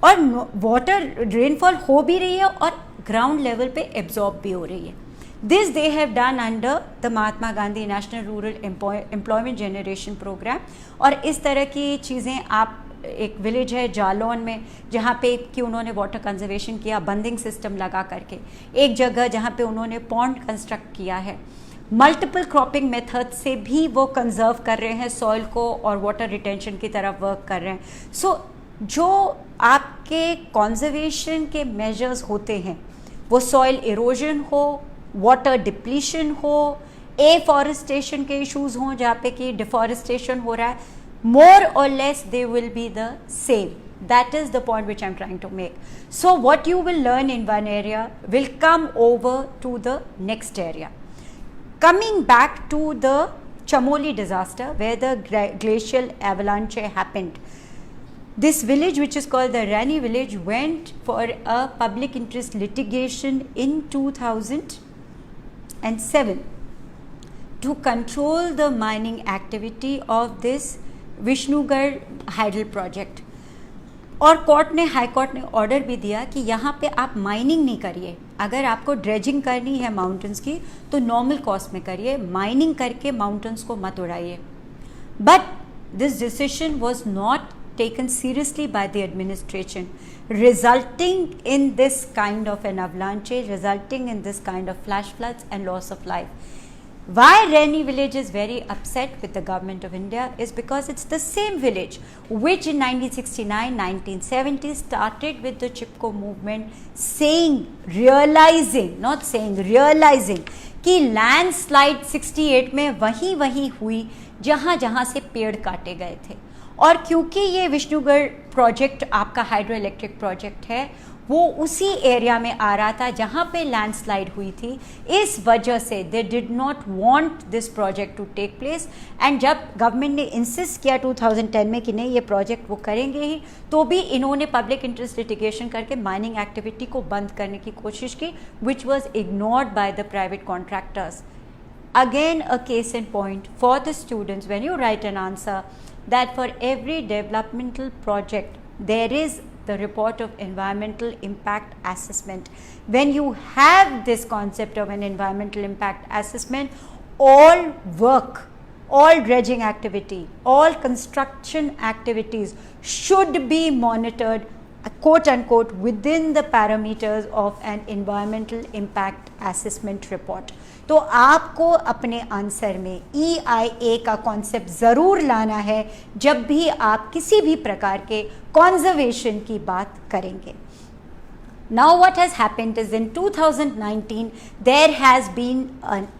और वाटर रेनफॉल हो भी रही है और ग्राउंड लेवल पे एब्जॉर्ब भी हो रही है। This they have done under the Mahatma Gandhi National Rural Employment Generation Program। और इस तरह की चीज़ें आप, एक विलेज है जालौन में जहाँ पे कि उन्होंने वाटर कंजर्वेशन किया बंदिंग सिस्टम लगा करके, एक जगह जहाँ पे उन्होंने पॉन्ड कंस्ट्रक्ट किया है, मल्टीपल क्रॉपिंग मेथड से भी वो कंजर्व कर रहे हैं सॉइल को और वाटर रिटेंशन की तरफ वर्क कर रहे हैं। सो जो आपके कंजर्वेशन के मेजर्स होते हैं, वो सॉइल इरोजन हो, वाटर डिप्लीशन हो, एफॉरेस्टेशन के इश्यूज हों जहाँ पे कि डिफॉरेस्टेशन हो रहा है, more or less they will be the same. That is the point which I am trying to make. So what you will learn in one area will come over to the next area. Coming back to the Chamoli disaster where the glacial avalanche happened, this village, which is called the Rani village, went for a public interest litigation in 2007 to control the mining activity of this Vishnugarh hydel project. और court ने, high court ने order भी दिया कि यहाँ पे आप mining नहीं करिए, अगर आपको ड्रेजिंग करनी है माउंटेन्स की तो नॉर्मल कॉस्ट में करिए, माइनिंग करके माउंटेन्स को मत उड़ाइए। But this decision was not taken seriously by the administration, resulting in this kind of an avalanche, resulting in this kind of flash floods and loss of life. Why Rani village is very upset with the government of India is because it's the same village which in 1969-1970 started with the Chipko movement, realizing कि landslide 68 में वहीं हुई जहाँ से पेड़ काटे गए थे, और क्योंकि ये विष्णुगढ़ प्रोजेक्ट आपका हाइड्रो इलेक्ट्रिक प्रोजेक्ट है, वो उसी एरिया में आ रहा था जहाँ पे लैंडस्लाइड हुई थी, इस वजह से they did not want this project to take place. And जब गवर्नमेंट ने इंसिस्ट किया 2010 में कि नहीं ये प्रोजेक्ट वो करेंगे ही, तो भी इन्होंने पब्लिक इंटरेस्ट लिटिगेशन करके माइनिंग एक्टिविटी को बंद करने की कोशिश की, which was ignored by the private contractors. Again, a case in point for the students when you write an answer that for every developmental project there is the report of environmental impact assessment. When you have this concept of an environmental impact assessment, all work, all dredging activity, all construction activities should be monitored quote unquote within the parameters of an environmental impact assessment report. तो आपको अपने answer में EIA का concept ज़रूर लाना है जब भी आप किसी भी प्रकार के कॉन्जर्वेशन की बात करेंगे। Now what has happened is in 2019 there has been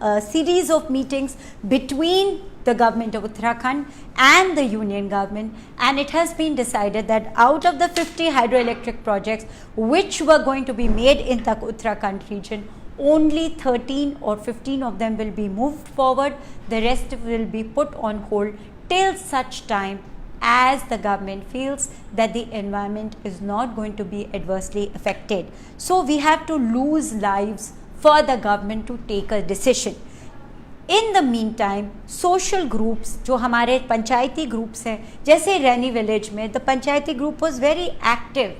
a series of meetings between the government of Uttarakhand and the union government, and it has been decided that out of the 50 hydroelectric projects which were going to be made in the Uttarakhand region, only 13 or 15 of them will be moved forward. The rest will be put on hold till such time as the government feels that the environment is not going to be adversely affected. So we have to lose lives for the government to take a decision. In the meantime, social groups जो हमारे पंचायती groups हैं, जैसे रैनी village में the Panchayati group was very active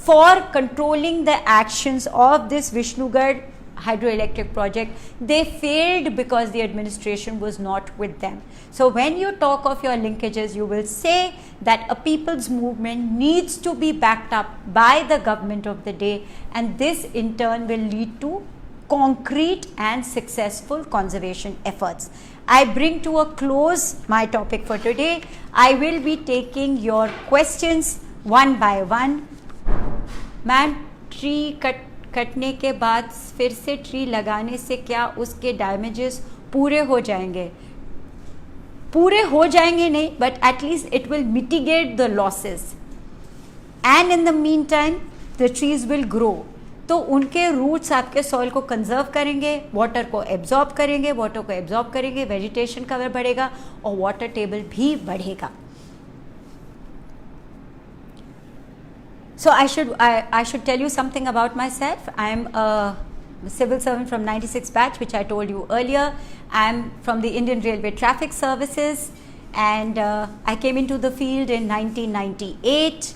for controlling the actions of this Vishnugarh hydroelectric project. They failed because the administration was not with them. So when you talk of your linkages, you will say that a people's movement needs to be backed up by the government of the day, and this in turn will lead to concrete and successful conservation efforts. I bring to a close my topic for today. I will be taking your questions one by one. Ma'am, tree कटने के बाद फिर से tree लगाने से क्या उसके damages पूरे हो जाएंगे? पूरे हो जाएंगे नहीं, but at least it will mitigate the losses, and in the mean time the trees will grow. तो उनके रूट्स आपके सॉइल को कंजर्व करेंगे, वाटर को एब्जॉर्ब करेंगे, वेजिटेशन कवर बढ़ेगा और वाटर टेबल भी बढ़ेगा. So I should tell you something about myself. I am a civil servant from 96 batch, which I told you earlier. I am from the Indian Railway Traffic Services, and I came into the field in 1998.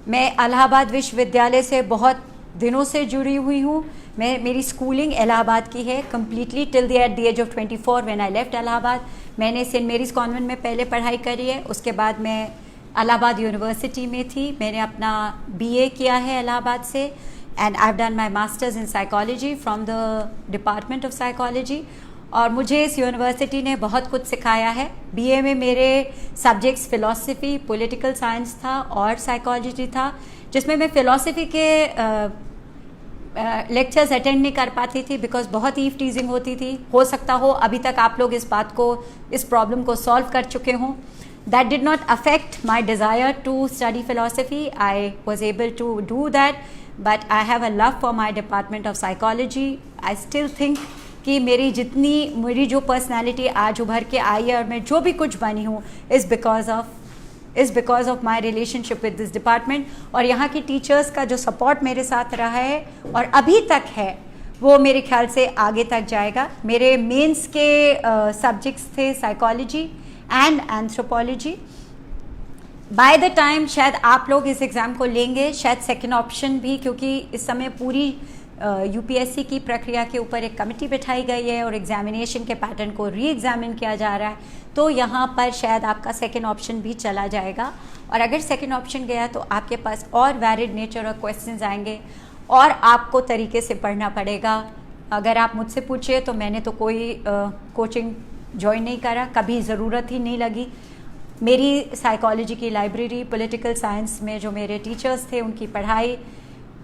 मैं इलाहाबाद विश्वविद्यालय से बहुत दिनों से जुड़ी हुई हूँ. मेरी स्कूलिंग इलाहाबाद की है completely till at the age of 24 when I left Allahabad. मैंने सेंट मेरीज कॉन्वेंट में पहले पढ़ाई करी है, उसके बाद मैं इलाहाबाद यूनिवर्सिटी में थी. मैंने अपना BA किया है इलाहाबाद से, and I have done my masters in psychology from the department of psychology. और मुझे इस यूनिवर्सिटी ने बहुत कुछ सिखाया है. BA में मेरे सब्जेक्ट्स फ़िलासफ़ी, पॉलिटिकल साइंस था और साइकोलॉजी था, जिसमें मैं फ़िलासफ़ी के लेक्चर्स अटेंड नहीं कर पाती थी बिकॉज बहुत ईव टीजिंग होती थी. हो सकता हो अभी तक आप लोग इस प्रॉब्लम को सॉल्व कर चुके हों. That did not affect my desire to study philosophy. I was able to do that, but I have a love for my department of psychology. I still think कि मेरी जो पर्सनैलिटी आज उभर के आई है और मैं जो भी कुछ बनी हूँ is because of my relationship with this department. और यहाँ की टीचर्स का जो सपोर्ट मेरे साथ रहा है और अभी तक है, वो मेरे ख्याल से आगे तक जाएगा. मेरे मेंस के सब्जेक्ट्स थे psychology and anthropology. By the time शायद आप लोग इस एग्ज़ाम को लेंगे, शायद सेकेंड ऑप्शन भी, क्योंकि इस समय पूरी UPSC की प्रक्रिया के ऊपर एक कमेटी बिठाई गई है और एग्जामिनेशन के पैटर्न को री एग्जामिन किया जा रहा है. तो यहाँ पर शायद आपका सेकेंड ऑप्शन भी चला जाएगा, और अगर सेकेंड ऑप्शन गया तो आपके पास और वैरिड नेचर और क्वेश्चंस आएंगे और आपको तरीके से पढ़ना पड़ेगा. अगर आप मुझसे पूछिए तो मैंने तो कोई कोचिंग ज्वाइन नहीं करा, कभी ज़रूरत ही नहीं लगी. मेरी साइकोलॉजी की लाइब्रेरी, पॉलिटिकल साइंस में जो मेरे टीचर्स थे उनकी पढ़ाई,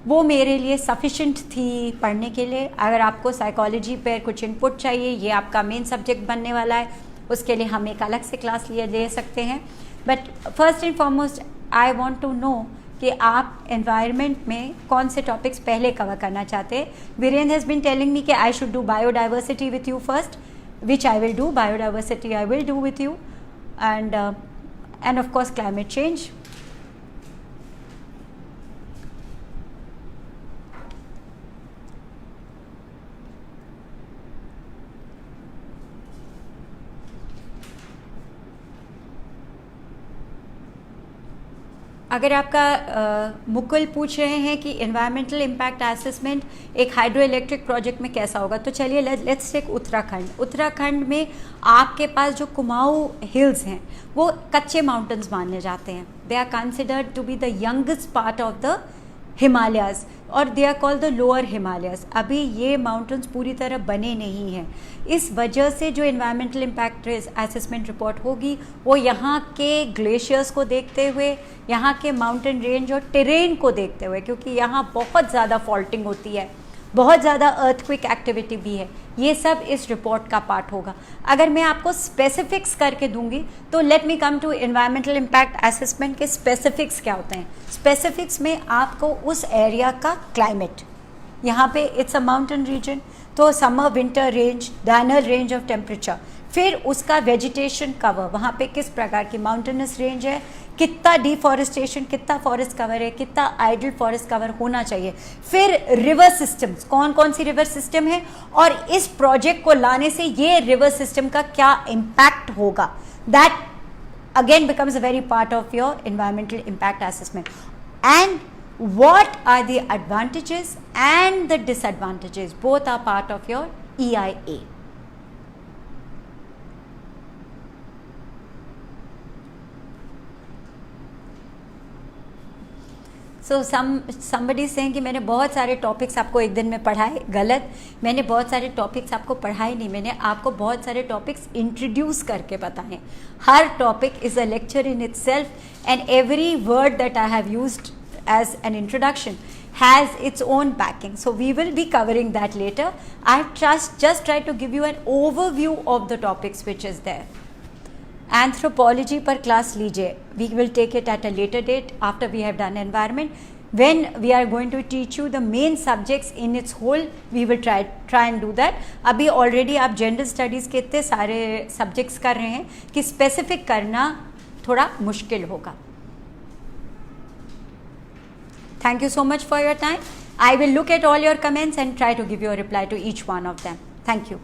वो मेरे लिए सफिशेंट थी पढ़ने के लिए. अगर आपको साइकोलॉजी पर कुछ इनपुट चाहिए, ये आपका मेन सब्जेक्ट बनने वाला है, उसके लिए हम एक अलग से क्लास ले सकते हैं. But first and foremost I want to know कि आप एनवायरनमेंट में कौन से टॉपिक्स पहले कवर करना चाहते हैं. Virendra has been telling me कि I should do biodiversity with you first, which I will do. Biodiversity I will do with you, and of course climate change. अगर आपका मुकुल पूछ रहे हैं कि एनवायरमेंटल इम्पैक्ट असेसमेंट एक हाइड्रो इलेक्ट्रिक प्रोजेक्ट में कैसा होगा, तो चलिए लेट्स टेक उत्तराखंड. उत्तराखंड में आपके पास जो कुमाऊं हिल्स हैं वो कच्चे माउंटेन्स माने जाते हैं. They are considered to be the youngest part of the Himalayas और they are called the lower Himalayas. अभी ये माउंटेन्स पूरी तरह बने नहीं हैं. इस वजह से जो एनवायरमेंटल इम्पैक्ट असेसमेंट रिपोर्ट होगी वो यहाँ के ग्लेशियर्स को देखते हुए, यहाँ के माउंटेन रेंज और टेरेन को देखते हुए, क्योंकि यहाँ बहुत ज़्यादा फॉल्टिंग होती है, बहुत ज़्यादा अर्थक्विक एक्टिविटी भी है, ये सब इस रिपोर्ट का पार्ट होगा. अगर मैं आपको स्पेसिफिक्स करके दूंगी तो let me come to environmental impact assessment के स्पेसिफिक्स क्या होते हैं. स्पेसिफिक्स में आपको उस एरिया का क्लाइमेट, यहाँ पे इट्स अ माउंटेन रीजन, तो summer winter range, the annual range of temperature, फिर उसका वेजिटेशन कवर, वहाँ पे किस प्रकार की माउंटेनस रेंज है, कितना डिफॉरेस्टेशन, कितना फॉरेस्ट कवर है, कितना आइडल फॉरेस्ट कवर होना चाहिए, फिर रिवर सिस्टम्स, कौन कौन सी रिवर सिस्टम है और इस प्रोजेक्ट को लाने से ये रिवर सिस्टम का क्या इम्पैक्ट होगा. That again becomes a very part of your environmental impact assessment. And what are the advantages and the disadvantages, both are part of your EIA. So somebody saying कि मैंने बहुत सारे topics आपको एक दिन में पढ़ाए. गलत, मैंने बहुत सारे टॉपिक्स आपको पढ़ाए नहीं, मैंने आपको बहुत सारे टॉपिक्स इंट्रोड्यूस करके बताए. हर topic is a lecture in itself and every word that I have used as an introduction has its own backing. So we will be covering that later. I just try to give you an overview of the topics which is there. Anthropology पर class लीजिए. We will take it at a later date after we have done environment. When we are going to teach you the main subjects in its whole, we will try and do that. अभी already आप general studies के इतने सारे subjects कर रहे हैं कि specific करना थोड़ा मुश्किल होगा. Thank you so much for your time. I will look at all your comments and try to give you a reply to each one of them. Thank you.